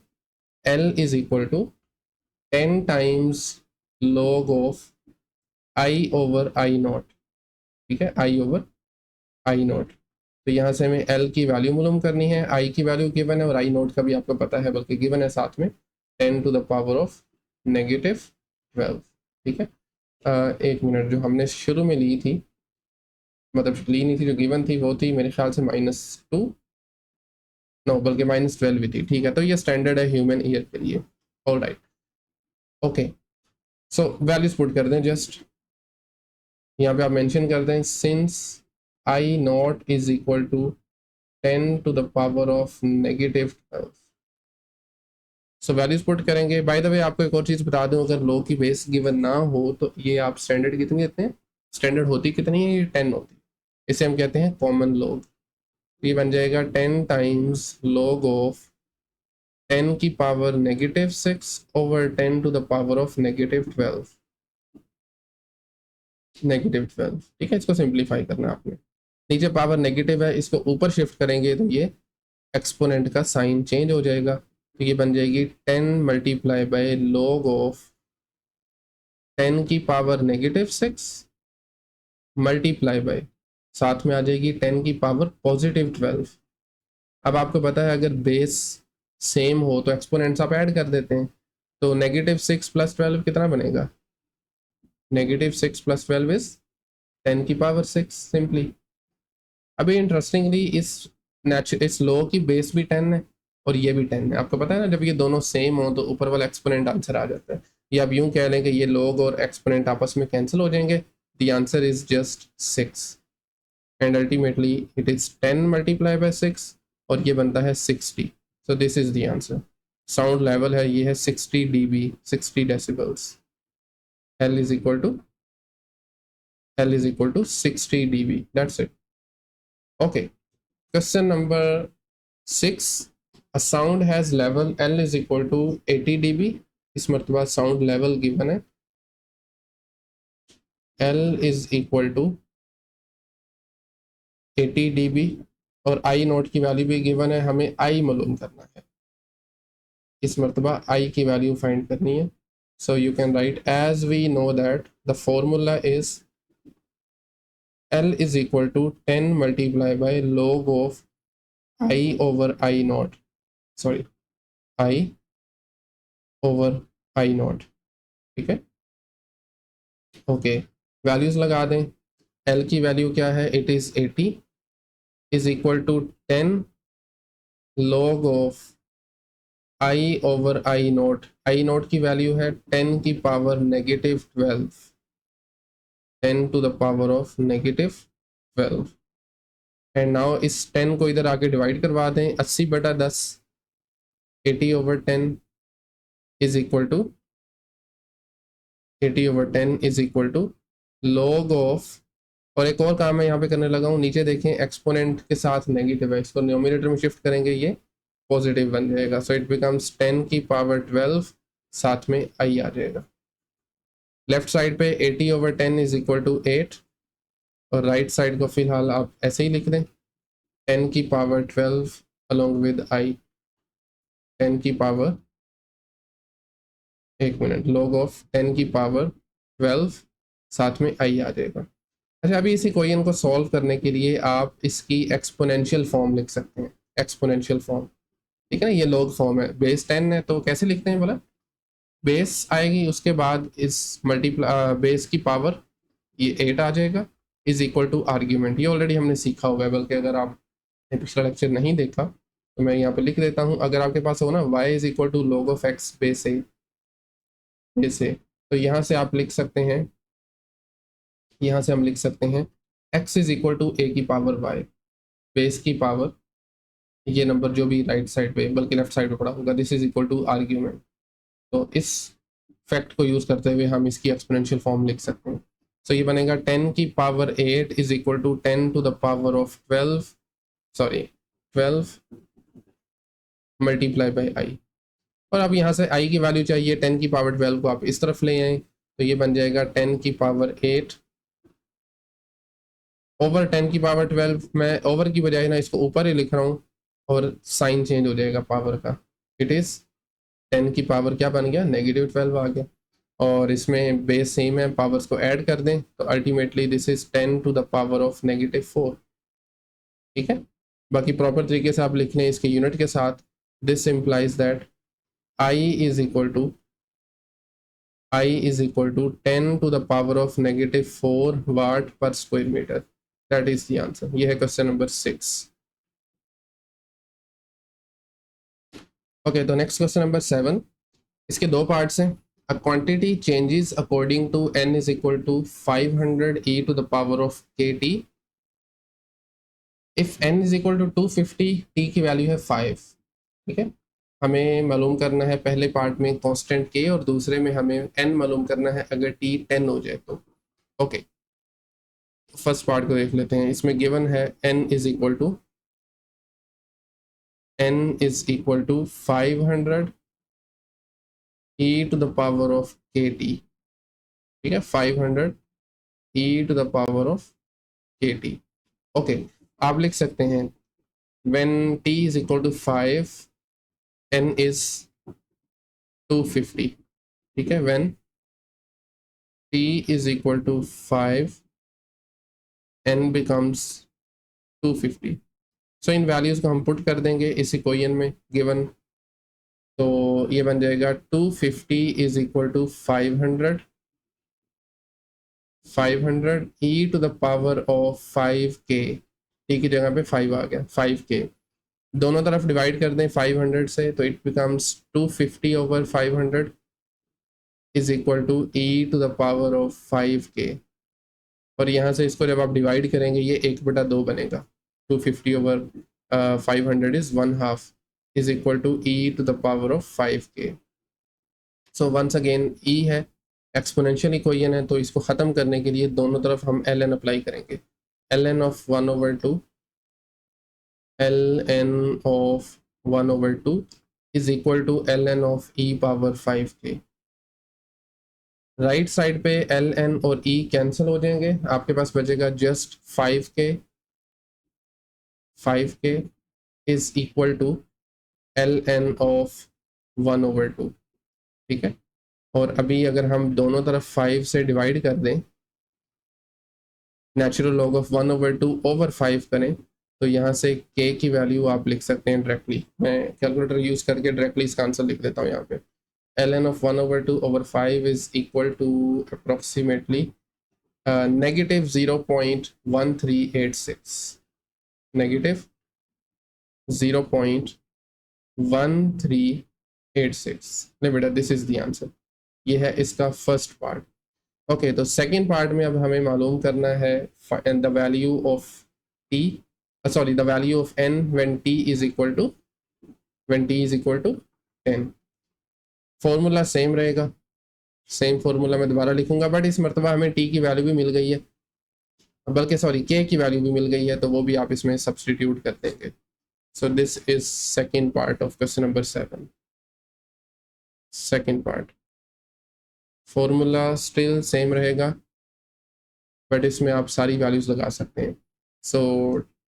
L is equal to 10 times log of I over I naught, ठीक है, I ओवर I नॉट। तो यहाँ से हमें L की वैल्यू मालूम करनी है, I की वैल्यू गिवन है और I नोट का भी आपको पता है, बल्कि गिवन है साथ में 10 टू द पावर ऑफ -12, ठीक है। एक मिनट, जो हमने शुरू में ली थी, मतलब ली नहीं थी, जो गिवन थी वो थी मेरे ख्याल से -2, नो बल्कि -12 भी थी, ठीक है। तो ये स्टैंडर्ड है ह्यूमन ईयर के लिए। All right, okay. So values put कर दें, जस्ट यहाँ पे आप मेंशन कर दें since I naught is equal to 10 to the power of -12। So values put करेंगे। बाय द वे आपको एक और चीज़ बता दूं, अगर लो की बेस गिवन ना हो तो ये आप स्टैंडर्ड कितनी देते हैं, स्टैंडर्ड होती कितनी है, ये 10 होती है, इसे हम कहते हैं कॉमन लॉग। ये बन जाएगा 10 टाइम्स log ऑफ 10 की पावर -6 over 10 to the power of -12, -12। ठीक है, इसको सिंप्लीफाई करना है आपने। नीचे पावर नेगेटिव है, इसको ऊपर शिफ्ट करेंगे तो ये एक्सपोनेंट का साइन चेंज हो जाएगा, तो ये बन जाएगी 10 मल्टीप्लाई बाय log ऑफ 10 की पावर -6 मल्टीप्लाई बाय, साथ में आ जाएगी 10 की पावर +12। अब आपको पता है अगर बेस सेम हो तो एक्सपोनेंट्स आप ऐड कर देते हैं, तो -6 + 12 कितना बनेगा, -6 + 12 इज 10 की पावर 6 सिंपली। अभी इंटरेस्टिंगली इस लॉ की बेस भी 10 है और ये भी 10 है। आपको पता है ना, जब ये दोनों सेम हो तो ऊपर वाला एक्सपोनेंट आंसर आ जाता है। या आप यूं कह लें कि ये लॉग और एक्सपोनेंट आपस में कैंसिल हो जाएंगे, the answer is just 6 and ultimately it is 10 multiply bye 6 और ये बनता है 60। So this is the answer. Sound level है ये है 60 dB, 60 decibels. L is equal to 60 dB, that's it. Okay, question number 6, a sound has level L is equal to 80 dB। इस मरतबा sound level given है L is equal to 80 dB और I note की value भी given है, हमें I मालूम करना है। इस मरतबा I की वैल्यू फाइंड करनी है। So you can write, as we know that the formula is L is equal to 10 multiplied by log of I over I naught, sorry, I over I naught। ठीक है, okay, values लगा दें। L की value क्या है, it is 80 is equal to 10 log of I over I naught। I naught की value है 10 की पावर -12, 10 to the power of -12। And now इस 10 को इधर आके डिवाइड करवा दें, 80/10, 80/10 is equal to 80/10 is equal to log of, और एक और काम मैं यहाँ पे करने लगा हूँ, नीचे देखें एक्सपोनेंट के साथ नेगेटिव है, इसको न्यूमरेटर में शिफ्ट करेंगे ये पॉजिटिव बन जाएगा। सो इट बिकम्स 10 की पावर 12, साथ में आई आ जाएगा। लेफ्ट साइड पे 80/10 इज इक्वल टू 8 और राइट साइड को फिलहाल आप ऐसे ही लिख दें 10 की पावर 12 अलॉन्ग विद आई, 10 की पावर, एक मिनट, log ऑफ 10 की पावर 12 साथ में आई आ जाएगा। अच्छा, अभी इसी क्वेश्चन को सॉल्व करने के लिए आप इसकी एक्सपोनेंशियल फॉर्म लिख सकते हैं, एक्सपोनेंशियल फॉर्म। ठीक है ना, ये log फॉर्म है, बेस 10 है तो कैसे लिखते हैं बोला, बेस आएगी उसके बाद इस बेस की पावर ये 8 आ जाएगा, इज इक्वल टू आर्ग्यूमेंट। ये ऑलरेडी हमने सीखा हुआ है, बल्कि अगर आपने पिछला लेक्चर नहीं देखा तो मैं यहाँ पे लिख देता हूँ। अगर आपके पास हो ना y is equal to log of x base a, तो यहाँ से आप लिख सकते हैं, यहाँ से हम लिख सकते हैं x is equal to a की पावर y, बेस की पावर ये नंबर जो भी राइट साइड पे बल्कि लेफ्ट साइड पे पड़ा होगा, this is equal to argument. तो इस फैक्ट को यूज़ करते हुए हम इसकी एक्सपोनेंशियल फॉर्म लिख सकते हैं। सो ये बनेगा 10 की पावर 8 is equal to 10 to the power of 12 multiply by I. और अब यहाँ से आई की वैल्यू चाहिए, 10 की पावर 12 को आप इस तरफ ले आए तो ये बन जाएगा 10 की पावर 8 ओवर 10 की पावर 12। मैं ओवर की बजाय ना इसको ऊपर ही लिख रहा हूँ और साइन चेंज हो जाएगा पावर का। इट इज़ 10 की पावर क्या बन गया, -12 आ गया, और इसमें बेस सेम है, पावर्स को ऐड कर दें तो ultimately this is 10 to the power of -4। ठीक है, बाकी प्रॉपर तरीके से आप लिख लें इसके यूनिट के साथ। This implies that I is equal to 10 to the power of -4 watt per square metre. That is the answer. ये है क्वेश्चन नंबर 6। ओके, तो नेक्स्ट क्वेश्चन नंबर 7, इसके दो पार्ट्स हैं। A quantity changes according to n is equal to 500 e to the power of kt if n is equal to 250, t की value है 5। ठीक है, हमें मालूम करना है पहले पार्ट में कांस्टेंट k और दूसरे में हमें n मालूम करना है अगर t 10 हो जाए तो। ओके, फर्स्ट पार्ट को देख लेते हैं। इसमें गिवन है n is equal to 500 e to the power of kt। ठीक है, 500 e to the power of kt। Okay, आप लिख सकते हैं when t is equal to 5 n is 250। ठीक है, when t is equal to 5 n becomes 250। So in values को हम पुट कर देंगे इस इक्वेशन में गिवन। तो ये बन जाएगा 250 is equal to 500 e to the power of 5k। t की जगह पे 5 आ गया, 5k। दोनों तरफ डिवाइड कर दें 500 से, तो it becomes 250 over 500 is equal to e to the power of 5k। और यहाँ से इसको जब आप डिवाइड करेंगे ये 1/2 बनेगा। 250 over 500 is 1/2 is equal to e to the power of 5k। So once again e है, एक्सपोनेंशियल इक्वेशन है, तो इसको ख़त्म करने के लिए दोनों तरफ हम ln अप्लाई करेंगे। ln of 1/2 ln of 1/2 is equal to ln of e power 5k। Right side पे ln और e कैंसिल हो जाएंगे, आपके पास बचेगा just 5k is equal to ln of 1/2। ठीक है, और अभी अगर हम दोनों तरफ 5 से डिवाइड कर दें, नेचुरल लॉग ऑफ 1/2 ओवर 5 करें, तो यहाँ से k की वैल्यू आप लिख सकते हैं डायरेक्टली। मैं कैलकुलेटर यूज़ करके डायरेक्टली इसका आंसर लिख देता हूँ यहाँ पे। ln of 1/2 over 5 is equal to approximately negative 0.1386। negative 0.1386। नहीं बेटा, दिस इज द आंसर। ये है इसका फर्स्ट पार्ट। ओके, तो सेकेंड पार्ट में अब हमें मालूम करना है the value of t, sorry the value of n when t is equal to 10। Formula same रहेगा, सेम फॉर्मूला मैं दोबारा लिखूंगा, बट इस मरतबा हमें t की वैल्यू भी मिल गई है, बल्कि सॉरी k की वैल्यू भी मिल गई है, तो वो भी आप इसमें सब्सटीट्यूट कर देंगे। So this is second part of question number 7। Second part, formula still same रहेगा, बट इसमें आप सारी वैल्यूज लगा सकते हैं। सो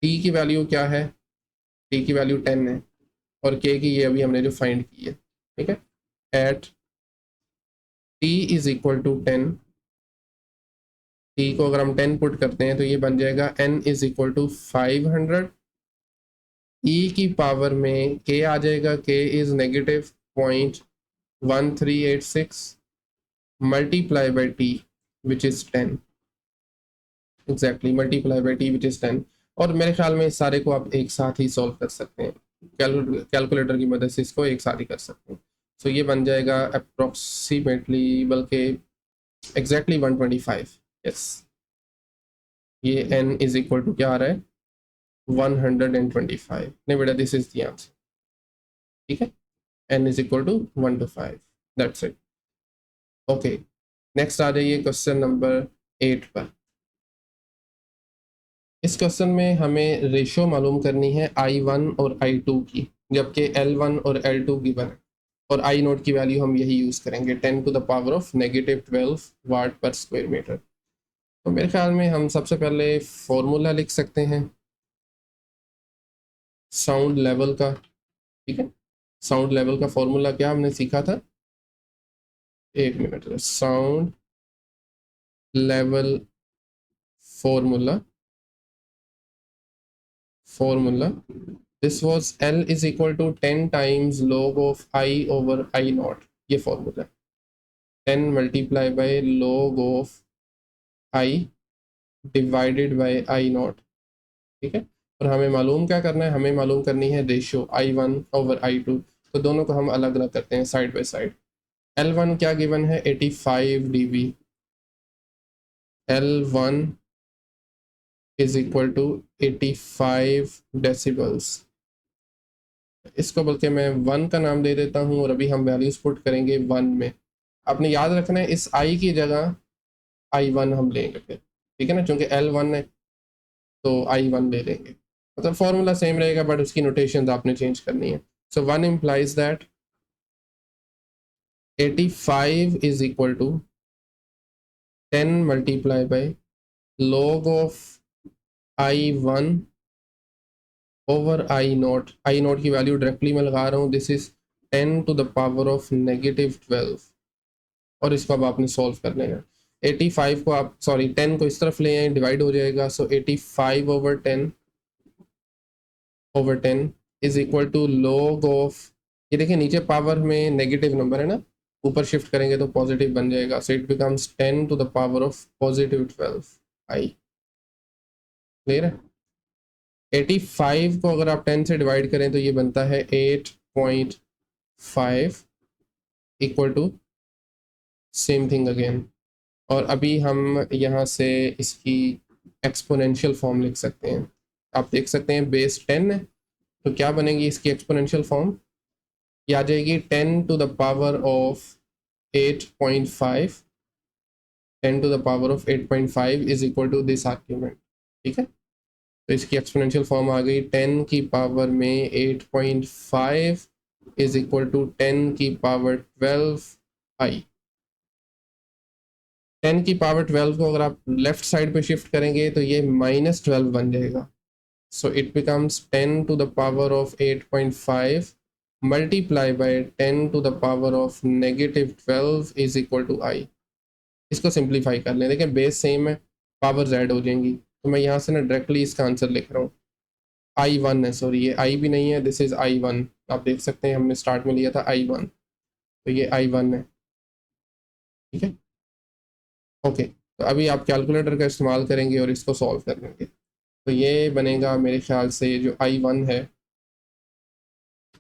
t की वैल्यू क्या है? t की वैल्यू 10 है, और k की ये अभी हमने जो फाइंड की है। ठीक है, at t is equal to 10, t को अगर हम 10 पुट करते हैं तो ये बन जाएगा n is equal to 500। e की पावर में k आ जाएगा, k is negative 0.1386 multiply by t which is 10। Exactly, multiply by t which is 10। और मेरे ख्याल में इस सारे को आप एक साथ ही सॉल्व कर सकते हैं, कैलकुलेटर की मदद से इसको एक साथ ही कर सकते हैं। सो ये बन जाएगा अप्रोक्सीमेटली, बल्कि एग्जैक्टली 125। यस, ये n इज इक्वल टू क्या आ रहा है? 125। नहीं बेटा, दिस इज द आंसर। ठीक है, n is equal to 125, that's it. Okay, next आ जाइए क्वेश्चन नंबर 8 पर। इस क्वेश्चन में हमें रेशो मालूम करनी है I1 और I2 की, जबकि L1 और L2 गिवन है, और I नोट की वैल्यू हम यही यूज़ करेंगे, 10 to the power of -12 watt per square metre. तो मेरे ख्याल में हम सबसे पहले फॉर्मूला लिख सकते हैं साउंड लेवल का। ठीक है, साउंड लेवल का फॉर्मूला क्या हमने सीखा था? एक minute, sound level formula this was L is equal to 10 times log of I over I naught. ये formula 10 multiply by log of I divided by I naught. ठीक है, और हमें मालूम क्या करना है? हमें मालूम करनी है रेशो I1 ओवर I2। तो दोनों को हम अलग अलग करते हैं साइड बाय साइड। L1 क्या गिवन है? 85 dB। L1 is equal to 85 decibels. इसको बल्कि मैं 1 का नाम दे देता हूँ, और अभी हम वैल्यूज पुट करेंगे 1 में। आपने याद रखना है इस I की जगह I1 हम लेंगे फिर। ठीक है ना, चूँकि L1 है तो I1 ले लेंगे, मतलब फॉर्मूला सेम रहेगा बट उसकी नोटेशन आपने चेंज करनी है। So 1 implies that 85 is equal to 10 multiply by log of I1 over I naught की वैल्यू डायरेक्टली मैं लगा रहा हूँ, this is 10 to the power of -12, और इसको अब आपने सॉल्व कर लेना। 85 को आप सॉरी 10 को इस तरफ ले आए, डिवाइड हो जाएगा, so 85 over 10 is equal to log of, ये देखिए नीचे पावर में नेगेटिव नंबर है ना, ऊपर शिफ्ट करेंगे तो पॉजिटिव बन जाएगा, so it becomes 10 to the power of +12 I. Clear है? 85 को अगर आप 10 से डिवाइड करें तो ये बनता है 8.5 equal to same thing again. और अभी हम यहाँ से इसकी एक्सपोनेंशियल फॉर्म लिख सकते हैं। आप देख सकते हैं बेस 10 है, तो क्या बनेगी इसकी एक्सपोनेंशियल फॉर्म? ये आ जाएगी 10 to the power of 8.5, 10 to the power of 8.5 is equal to this argument. ठीक है, तो इसकी एक्सपोनेंशियल फॉर्म आ गई 10 की पावर में 8.5 इज इक्वल टू 10 की पावर 12 आई। 10 की पावर 12 को अगर आप लेफ्ट साइड पे शिफ्ट करेंगे तो ये -12 बन जाएगा, so it becomes 10 to the power of 8.5 multiply by 10 to the power of -12 is equal to I. इसको सिंप्लीफाई कर लें, देखें बेस सेम है, पावर्स ऐड हो जाएंगी, तो मैं यहाँ से ना डायरेक्टली इसका आंसर लिख रहा हूँ। I1 है, सॉरी ये I भी नहीं है, दिस इज I1। आप देख सकते हैं हमने स्टार्ट में लिया था I1, तो ये I1 है। ठीक है, ओके, तो अभी आप कैलकुलेटर का इस्तेमाल करेंगे और इसको सॉल्व कर लेंगे, तो ये बनेगा मेरे ख्याल से जो I1 है,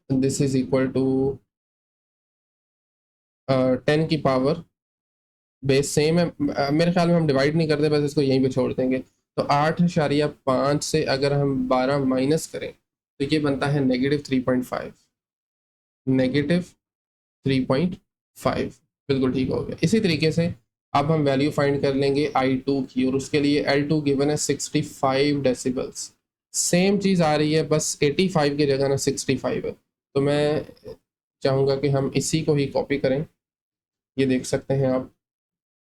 दिस इज इक्वल टू 10 की पावर, बेस सेम है, मेरे ख्याल में हम डिवाइड नहीं करते, बस इसको यहीं पे छोड़ देंगे, तो 8.5 से अगर हम 12 माइनस करें तो ये बनता है -3.5, -3.5, बिल्कुल ठीक हो गया। इसी तरीके से अब हम वैल्यू फाइंड कर लेंगे I2 की, और उसके लिए L2 गिवन है 65 डेसिबल्स। सेम चीज़ आ रही है, बस 85 की जगह ना 65 है, तो मैं चाहूँगा कि हम इसी को ही कॉपी करें। ये देख सकते हैं आप,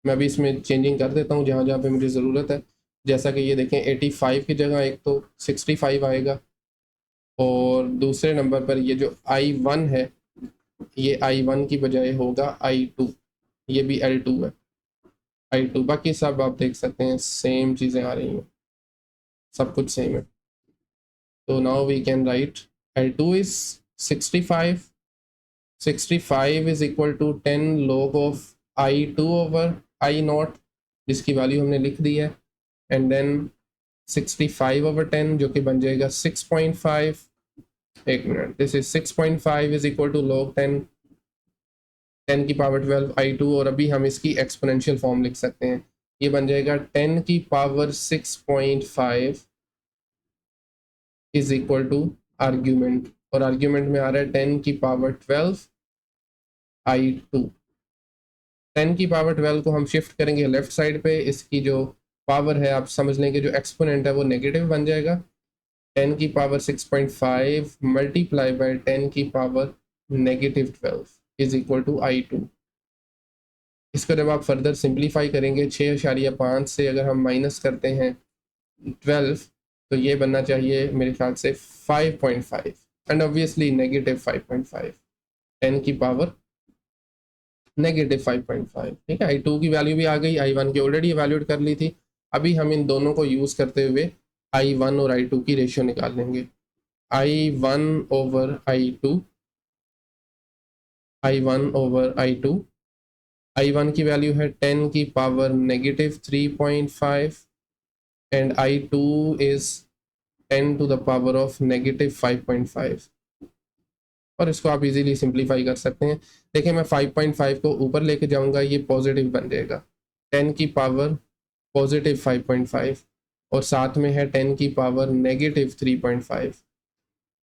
मैं अभी इसमें चेंजिंग कर देता हूँ जहाँ जहाँ पे मुझे ज़रूरत है। जैसा कि ये देखें 85 की जगह एक तो 65 आएगा, और दूसरे नंबर पर ये जो I1 है, ये I1 की बजाय होगा I2, ये भी L2 है I2, बाकी सब आप देख सकते हैं सेम चीज़ें आ रही हैं, सब कुछ सेम है। तो now we can write L2 is 65, 65 is equal to 10 log of I2 over I0, जिसकी वैल्यू हमने लिख दी है, एंड देन 65 ओवर 10 जो कि बन जाएगा 6.5। एक मिनट, this is 6.5 is equal to log 10 की पावर 12 I2, और अभी हम इसकी एक्सपोनेंशियल फॉर्म लिख सकते हैं, ये बन जाएगा 10 की power 6.5 is equal to argument, और आर्ग्यूमेंट में आ रहा है 10 की पावर 12 I2। 10 की पावर 12 को हम शिफ्ट करेंगे लेफ्ट साइड पे, इसकी जो पावर है आप समझ लेंगे जो एक्सपोनेंट है वो नेगेटिव बन जाएगा। 10 की पावर 6.5 मल्टीप्लाई बाय 10 की पावर -12 इज इक्वल टू I2। इसको जब आप फर्दर सिंप्लीफाई करेंगे 6.5 से अगर हम माइनस करते हैं 12, तो ये बनना चाहिए मेरे ख्याल से 5.5, एंड ऑब्वियसली -5.5, 10 की पावर -5.5। ठीक है, I2 की वैल्यू भी आ गई, I1 की ऑलरेडी इवैल्यूएट कर ली थी। अभी हम इन दोनों को यूज़ करते हुए I1 और I2 की रेशियो निकाल लेंगे। I1 over I2, I1 over I2, I1 की वैल्यू है 10 की power -3.5 and I2 is 10 to the power of -5.5, और इसको आप इजीली सिंप्लीफाई कर सकते हैं। देखिए मैं 5.5 को ऊपर लेके जाऊंगा, ये पॉजिटिव बन जाएगा, 10 की पावर +5.5, और साथ में है 10 की पावर -3.5।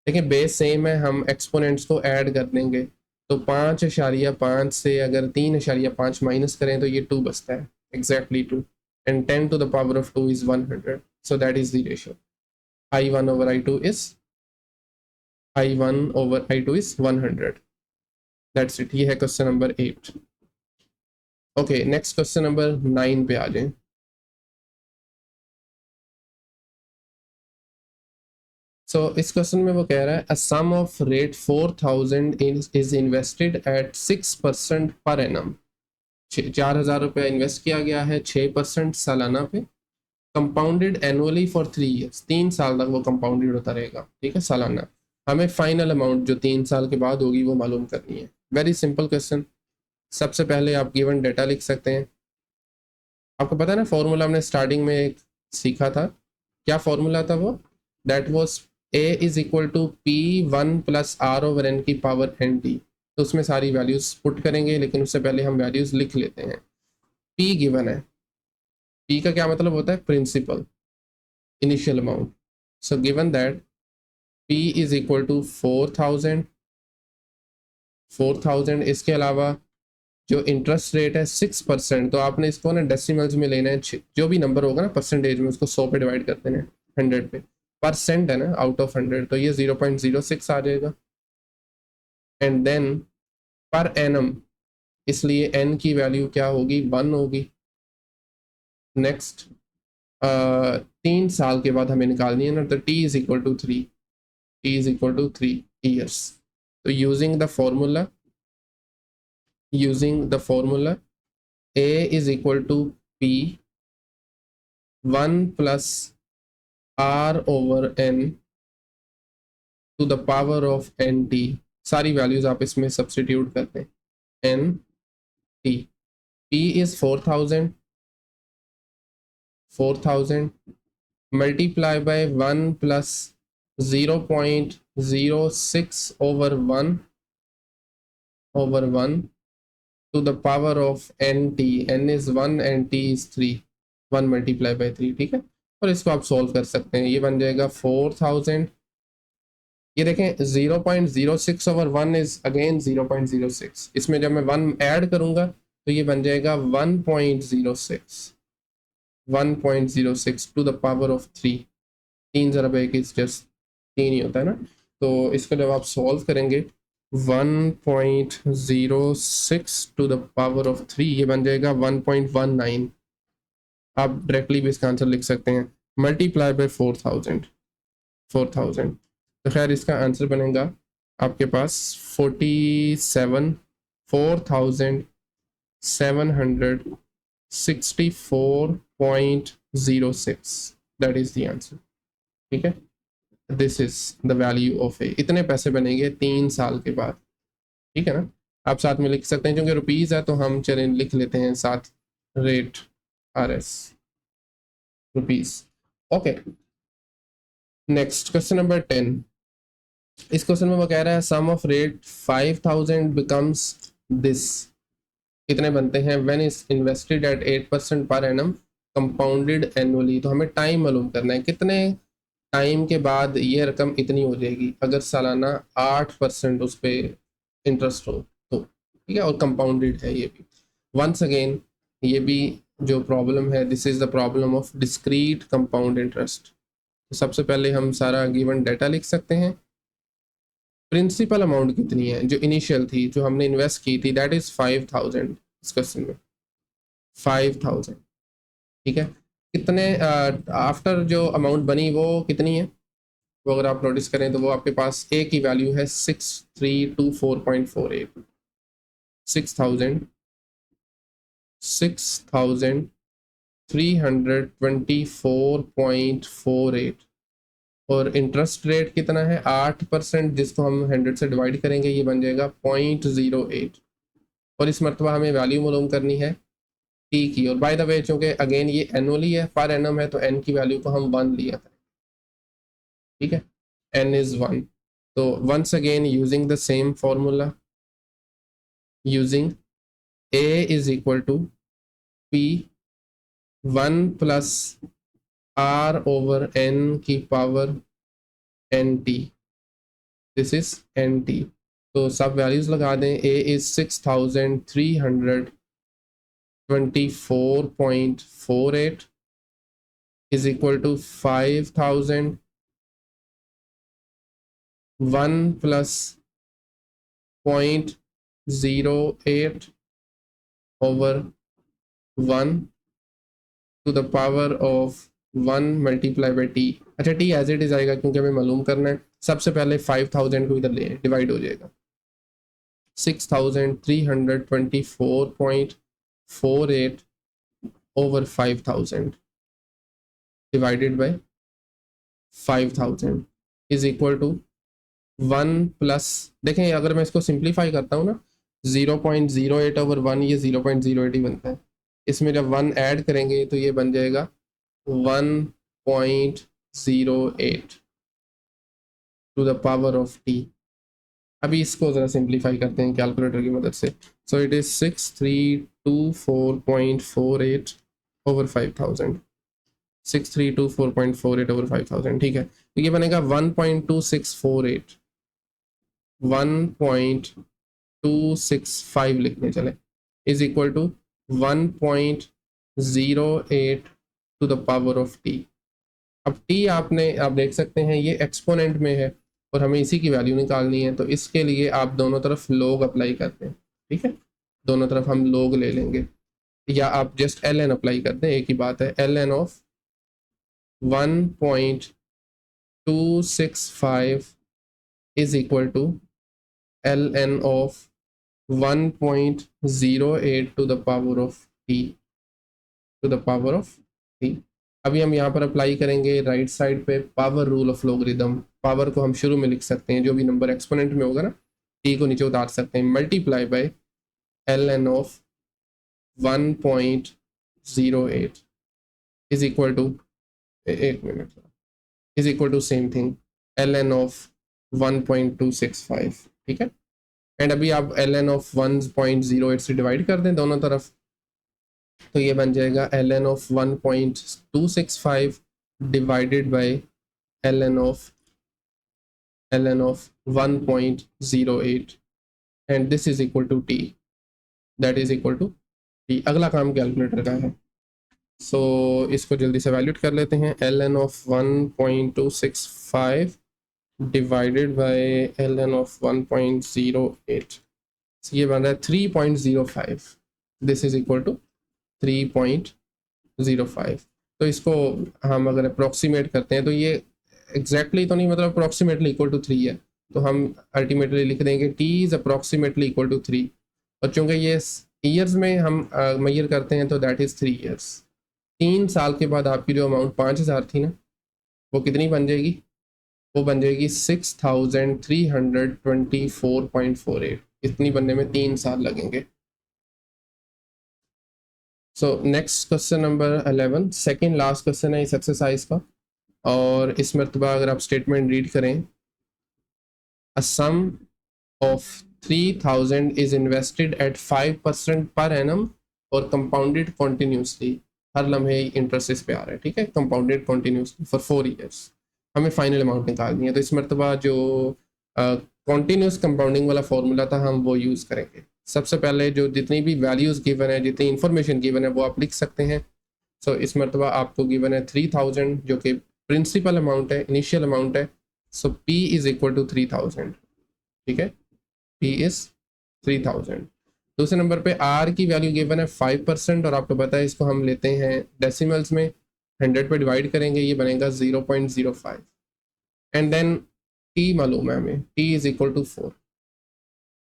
देखिए बेस सेम है, हम एक्सपोनेंट्स को ऐड कर देंगे, तो 5.5 से अगर 3.5 माइनस करें तो ये 2 बचता है, exactly 2। and 10 to the power of 2 is 100. So that is the ratio. I1 over I2 is I1 over I2 is 100. That's it. ये है question number 8. Okay, next question number 9 पे आ जाए. सो इस क्वेश्चन में वो कह रहा है, a sum of rate 4000 is invested at 6% per annum. 4,000 रुपया इन्वेस्ट किया गया है 6% सालाना पे, कंपाउंडेड एनुअली फॉर 3 ईयर्स. 3 साल तक वो कंपाउंडेड होता रहेगा, ठीक है, सालाना. हमें फाइनल अमाउंट जो 3 साल के बाद होगी वो मालूम करनी है. Very simple question. सबसे पहले आप गिवन डेटा लिख सकते हैं. आपको पता है ना फॉर्मूला हमने स्टार्टिंग में एक सीखा था. क्या फॉर्मूला था वो? That was A is equal to P 1 plus R over N की पावर एन टी. तो उसमें सारी वैल्यूज पुट करेंगे, लेकिन उससे पहले हम वैल्यूज लिख लेते हैं. पी गिवन है. पी का क्या मतलब होता है? Principal, initial amount. So given that P is equal to 4,000. इसके अलावा जो इंटरेस्ट रेट है 6%. तो आपने इसको ना डेसिमल्स में लेना है. जो भी नंबर होगा ना परसेंटेज में, उसको 100 पे डिवाइड करते हैं, 100 पे. परसेंट है ना, आउट ऑफ 100, तो ये 0.06 आ जाएगा. एंड देन पर एनम, इसलिए एन की वैल्यू क्या होगी? 1 होगी. नेक्स्ट 3 साल के बाद हमें निकालनी है ना, तो t is equal to 3. T is equal to 3 years. तो using the formula A is equal to P 1 plus R over N to the power of NT. सारी वैल्यूज आप इसमें सब्स्टिट्यूट करते हैं. NT, P is 4,000 multiply by 1 plus 0.06 over 1 to the power of nt. n is 1 and t is 3. 1 multiply by 3, ठीक है. और इसको आप सॉल्व कर सकते हैं. ये बन जाएगा 4,000. ये देखें 0.06 ओवर 1 इज अगेन 0.06. इसमें जब मैं 1 ऐड करूंगा तो ये बन जाएगा 1.06 टू द पावर ऑफ 3. 3 ज़रा एक इज जस्ट 3 ही होता है ना. तो इसको जब आप सॉल्व करेंगे 1.06 टू द पावर ऑफ 3, ये बन जाएगा 1.19. आप डायरेक्टली भी इसका आंसर लिख सकते हैं. Multiply by 4,000. तो खैर इसका आंसर बनेगा आपके पास 4,764.06. दैट इज द आंसर, ठीक है. This is the value of a. इतने पैसे बनेंगे 3 साल के बाद, ठीक है ना. आप साथ में लिख सकते हैं, क्योंकि रुपीज़ है तो हम चलें लिख लेते हैं साथ rate RS rupees. Okay, next question number 10. इस क्वेश्चन में वो कह रहा है सम ऑफ रेट 5,000 बिकम्स दिस. कितने बनते हैं? When is invested eight 8% per annum compounded annually. तो हमें टाइम मालूम करना है, कितने टाइम के बाद ये रकम इतनी हो जाएगी. अगर सालाना 8% उस पर इंटरेस्ट हो तो, ठीक है, और कंपाउंडेड है ये भी. वंस अगेन ये भी जो प्रॉब्लम है, this is the problem of discrete compound interest. तो सबसे पहले हम सारा गिवन डाटा लिख सकते हैं. प्रिंसिपल अमाउंट कितनी है जो इनिशियल थी, जो हमने इन्वेस्ट की थी, दैट इज 5,000. इस क्वेश्चन में 5,000, ठीक है. कितने आफ्टर जो अमाउंट बनी वो कितनी है? वो अगर आप नोटिस करें तो वो आपके पास ए की वैल्यू है 6,324.48. 6,324.48. और इंटरेस्ट रेट कितना है? 8%, जिसको हम 100 से डिवाइड करेंगे ये बन जाएगा 0.08. और इस मरतबा हमें वैल्यू मालूम करनी है टी की. और बाय द वे चूँकि अगेन ये एनुअली है, पर एनम है, तो एन की वैल्यू को हम 1 लिया था, ठीक है. n is 1. तो once again using the same formula, using A is equal to P 1 plus R over N की power NT. This is NT. तो सब वैल्यूज लगा दें. A is 6,324.48 24.48 is equal to 5000 1 plus 0.08 over 1 to the power of 1 multiply by T. अच्छा T as it is आएगा क्योंकि हमें मालूम करना है। सबसे पहले 5000 को इधर ले डिवाइड हो जाएगा 6324.48 over 5000 divided by 5000 is equal to 1 plus, देखें अगर मैं इसको सिंप्लीफाई करता हूँ ना 0.08 ओवर 1 ये 0.08 ही बनता है। इसमें जब 1 ऐड करेंगे तो ये बन जाएगा 1.08 to the power of T. अभी इसको ज़रा सिंप्लीफाई करते हैं कैलकुलेटर की मदद से। So it is 6324.48 over 5000, 6324.48 over 5000, ठीक है। तो ये बनेगा 1.2648, 1.265 लिखने चले, is equal to 1.08 to the power of T. अब टी आप देख सकते हैं ये एक्सपोनेंट में है और हमें इसी की वैल्यू निकालनी है, तो इसके लिए आप दोनों तरफ लोग अप्लाई करते हैं, ठीक है। दोनों तरफ हम लोग ले लेंगे या आप जस्ट एल एन अप्लाई कर दें, एक ही बात है। L N of 1.265 is equal to L N of 1.08 to the power of T, to the power of T. अभी हम यहाँ पर अप्लाई करेंगे राइट साइड पे power rule of logarithm. Power को हम शुरू में लिख सकते हैं, जो भी नंबर एक्सपोनेंट में होगा ना टी को नीचे उतार सकते हैं, multiply by L N of 1.08 is equal to, एक मिनट, is equal to same thing l N of 1.265, ठीक है। एंड अभी आप एल एन ऑफ 1.08 से डिवाइड कर दें दोनों तरफ, तो ये बन जाएगा L N of 1.265 divided by L N of 1.08 and this is equal to T, that is equal to T. अगला काम कैलकुलेटर का है, सो इसको जल्दी से वैल्यूट कर लेते हैं। L N of 1.265 divided by L N of 1.08, ये बन रहा है 3.05, दिस इज इक्वल टू 3.05। तो इसको हम अगर अप्रोक्सीमेट करते हैं तो ये एग्जैक्टली तो नहीं, मतलब अप्रोक्सीमेटली इक्वल टू 3 है, तो हम अल्टीमेटली लिख देंगे T is approximately equal to 3। और चूँकि ये ईयर्स में हम मेजर करते हैं तो दैट इज़ 3 ईयर्स। 3 साल के बाद आपकी जो अमाउंट 5000 थी ना, वो कितनी बन जाएगी? वो बन जाएगी 6324.48। इतनी बनने में 3 साल लगेंगे। So next question number 11, second last question है इस एक्सरसाइज का, और इस मरतबा अगर आप स्टेटमेंट रीड करें, a sum of 3000 is invested at 5% per annum और कंपाउंडेड कॉन्टीन्यूसली, हर लम्हे इंटरेस्ट इस पे आ रहा है, ठीक है, कंपाउंडेड कॉन्टीन्यूसली फॉर 4 ईयर्स। हमें फाइनल अमाउंट निकालनी है, तो इस मरतबा जो कॉन्टीन्यूस कंपाउंडिंग वाला फॉर्मूला था हम वो यूज़ करेंगे। सबसे पहले जो जितनी भी वैल्यूज़ गिवन है, जितनी इन्फॉर्मेशन गिवन है वो आप लिख सकते हैं। सो इस मरतबा आपको गिवन है 3000 जो कि प्रिंसिपल अमाउंट है, इनिशियल अमाउंट है। सो P इज़ इक्वल टू 3000, ठीक है, P इज़ 3000। दूसरे नंबर पे R की वैल्यू गिवन है 5%, और आपको पता है इसको हम लेते हैं डेसिमल्स में, 100 पे डिवाइड करेंगे, ये बनेगा 0.05। एंड देन T मालूम है हमें, T is equal to 4,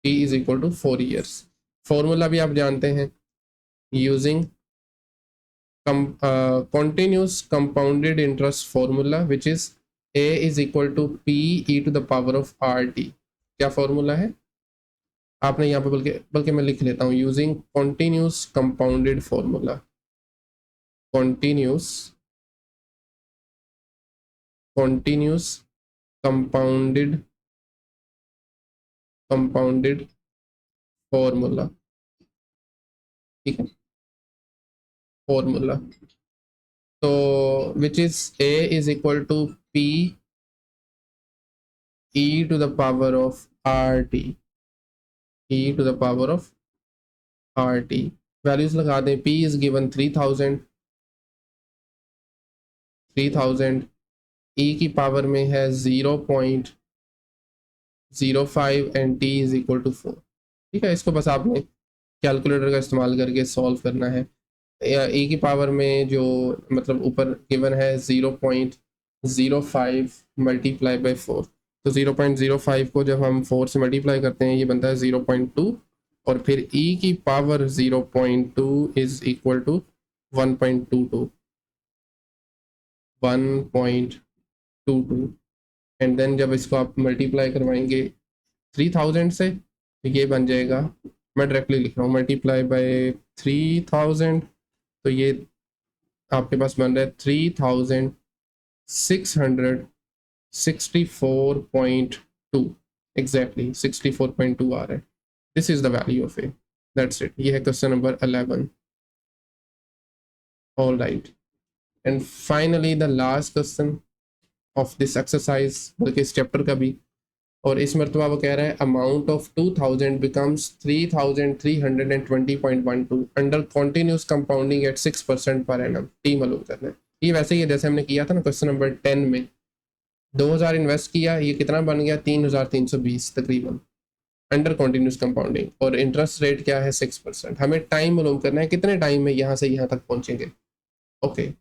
T is equal to 4 years. Formula भी आप जानते हैं, using continuous compounded interest formula which is A is equal to P e to the power of RT। क्या formula है आपने यहाँ पे, बल्कि मैं लिख लेता हूँ, using continuous compounded formula, continuous compounded formula, ठीक है, फॉर्मूला। तो which is A is equal to P e to the power of RT, e to the power of RT, values लगा दें। p इज गिवन 3000 e की power में है 0.05 and t is equal to 4। ठीक है, इसको बस आपने कैलकुलेटर का इस्तेमाल करके सॉल्व करना है। e की पावर में जो मतलब ऊपर गिवन है 0.05 मल्टीप्लाई बाई 4, तो 0.05 को जब हम 4 से मल्टीप्लाई करते हैं ये बनता है 0.2, और फिर e की power 0.2 is equal to 1.22 and then जब इसको आप मल्टीप्लाई करवाएंगे 3000 से तो ये बन जाएगा, मैं डायरेक्टली लिख रहा हूँ, मल्टीप्लाई बाय 3000 तो ये आपके पास बन रहा है 3664.2, एग्जैक्टली 64.2 आ रहा है। This is the value of A, that's it. ये है question number 11। All right, and finally the last question of this exercise, बल्कि इस चैप्टर का भी, और इस मरतबा वो कह रहा है amount of 2000 becomes 3320.12 under continuous compounding at 6% per annum. T मालूम करना है। ये वैसे ही है जैसे हमने किया था ना क्वेश्चन नंबर 10 में, 2000 इन्वेस्ट किया, ये कितना बन गया 3320 तकरीबन अंडर कॉन्टिन्यूस कंपाउंडिंग, और इंटरेस्ट रेट क्या है 6%। हमें टाइम मालूम करना है कितने टाइम में यहाँ से यहाँ तक पहुँचेंगे। ओके,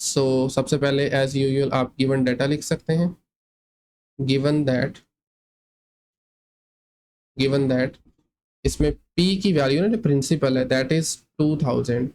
सो सबसे पहले एज यूजुअल आप गिवन डाटा लिख सकते हैं। गिवन दैट इसमें p की वैल्यू ना जो प्रिंसिपल है दैट इज 2000,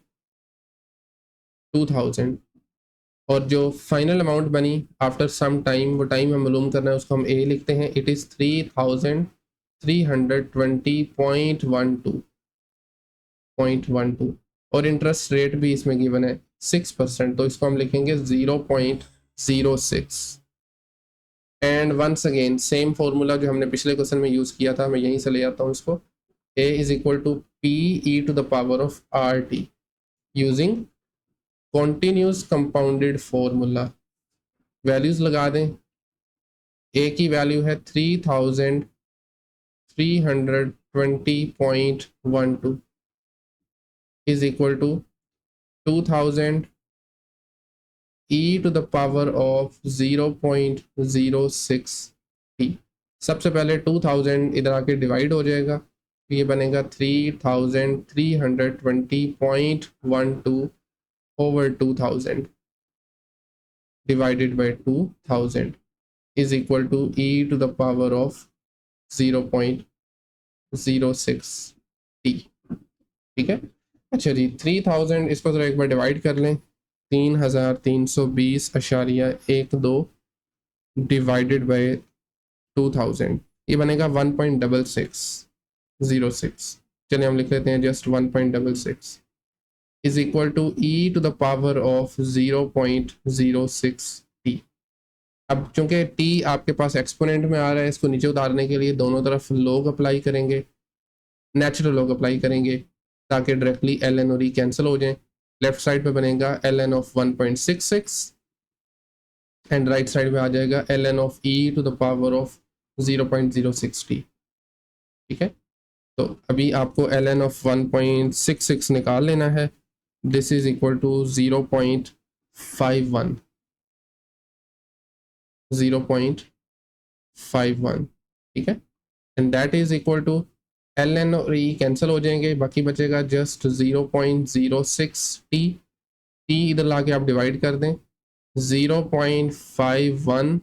और जो फाइनल अमाउंट बनी आफ्टर सम टाइम, वो टाइम हम मालूम करना है, उसको हम a लिखते हैं। इट इज 3320.12 और इंटरेस्ट रेट भी इसमें गिवन है 6%, तो इसको हम लिखेंगे 0.06। And once again same formula जो हमने पिछले क्वेश्चन में यूज़ किया था, मैं यहीं से ले आता हूँ इसको। a is equal to P E to the power of R T using continuous compounded formula. Values लगा दें। a की वैल्यू है 3320.12 is equal to 2000 e to the power of 0.06 t। सबसे पहले 2000 इधर आके डिवाइड हो जाएगा, तो ये बनेगा 3320.12 over 2000 divided by 2000 is equal to e to the power of 0.06 t। ठीक है, अच्छा जी, 3000 इसको जरा एक बार डिवाइड कर लें। 3320.12 डिवाइडेड बाय 2000, ये बनेगा 1.6606। चलिए हम लिख लेते हैं just 1.66 is equal to e to the power of 0.06 t। अब चूंकि t आपके पास एक्सपोनेंट में आ रहा है, इसको नीचे उतारने के लिए दोनों तरफ log अप्लाई करेंगे, नेचुरल log अप्लाई करेंगे ताकि डायरेक्टली ln और e कैंसिल हो जाएं। लेफ्ट साइड पे बनेगा ln ऑफ 1.66 एंड राइट साइड पे आ जाएगा ln of e to the power of 0.06 t। ठीक है, तो अभी आपको ln ऑफ 1.66 निकाल लेना है। दिस इज इक्वल टू 0.51, ठीक है, and that is equal to ln और e कैंसिल हो जाएंगे, बाकी बचेगा जस्ट 0.06 t। इधर लाके आप डिवाइड कर दें, 0.51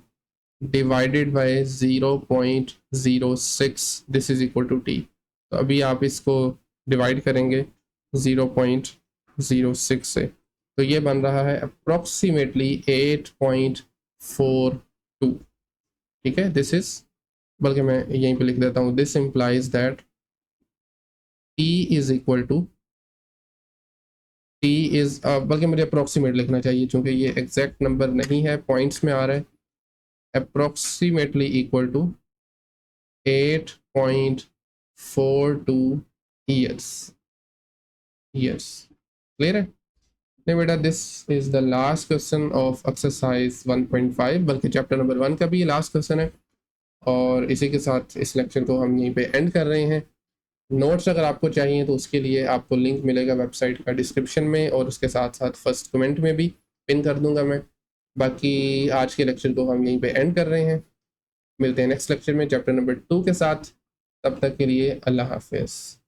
divided by 0.06 this is equal to t। तो अभी आप इसको डिवाइड करेंगे 0.06 से, तो ये बन रहा है अप्रोक्सीमेटली 8.42। ठीक है, दिस इज, बल्कि मैं यहीं पे लिख देता हूँ, this implies that t is equal to t is, बल्कि मुझे अप्रोक्सीमेट लिखना चाहिए क्योंकि ये एग्जैक्ट नंबर नहीं है, पॉइंट्स में आ रहा है। Approximately equal to 8.42 years. Clear है? नहीं बेटा, this is the last question of exercise 1.5, बल्कि चैप्टर नंबर 1 का भी लास्ट क्वेश्चन है। और इसी के साथ इस लेक्चर को हम यहीं पे एंड कर रहे हैं। नोट्स अगर आपको चाहिए तो उसके लिए आपको लिंक मिलेगा वेबसाइट का डिस्क्रिप्शन में, और उसके साथ साथ फर्स्ट कमेंट में भी पिन कर दूंगा मैं। बाकी आज के लेक्चर को हम यहीं पे एंड कर रहे हैं, मिलते हैं नेक्स्ट लेक्चर में चैप्टर नंबर 2 के साथ। तब तक के लिए अल्लाह हाफिज़।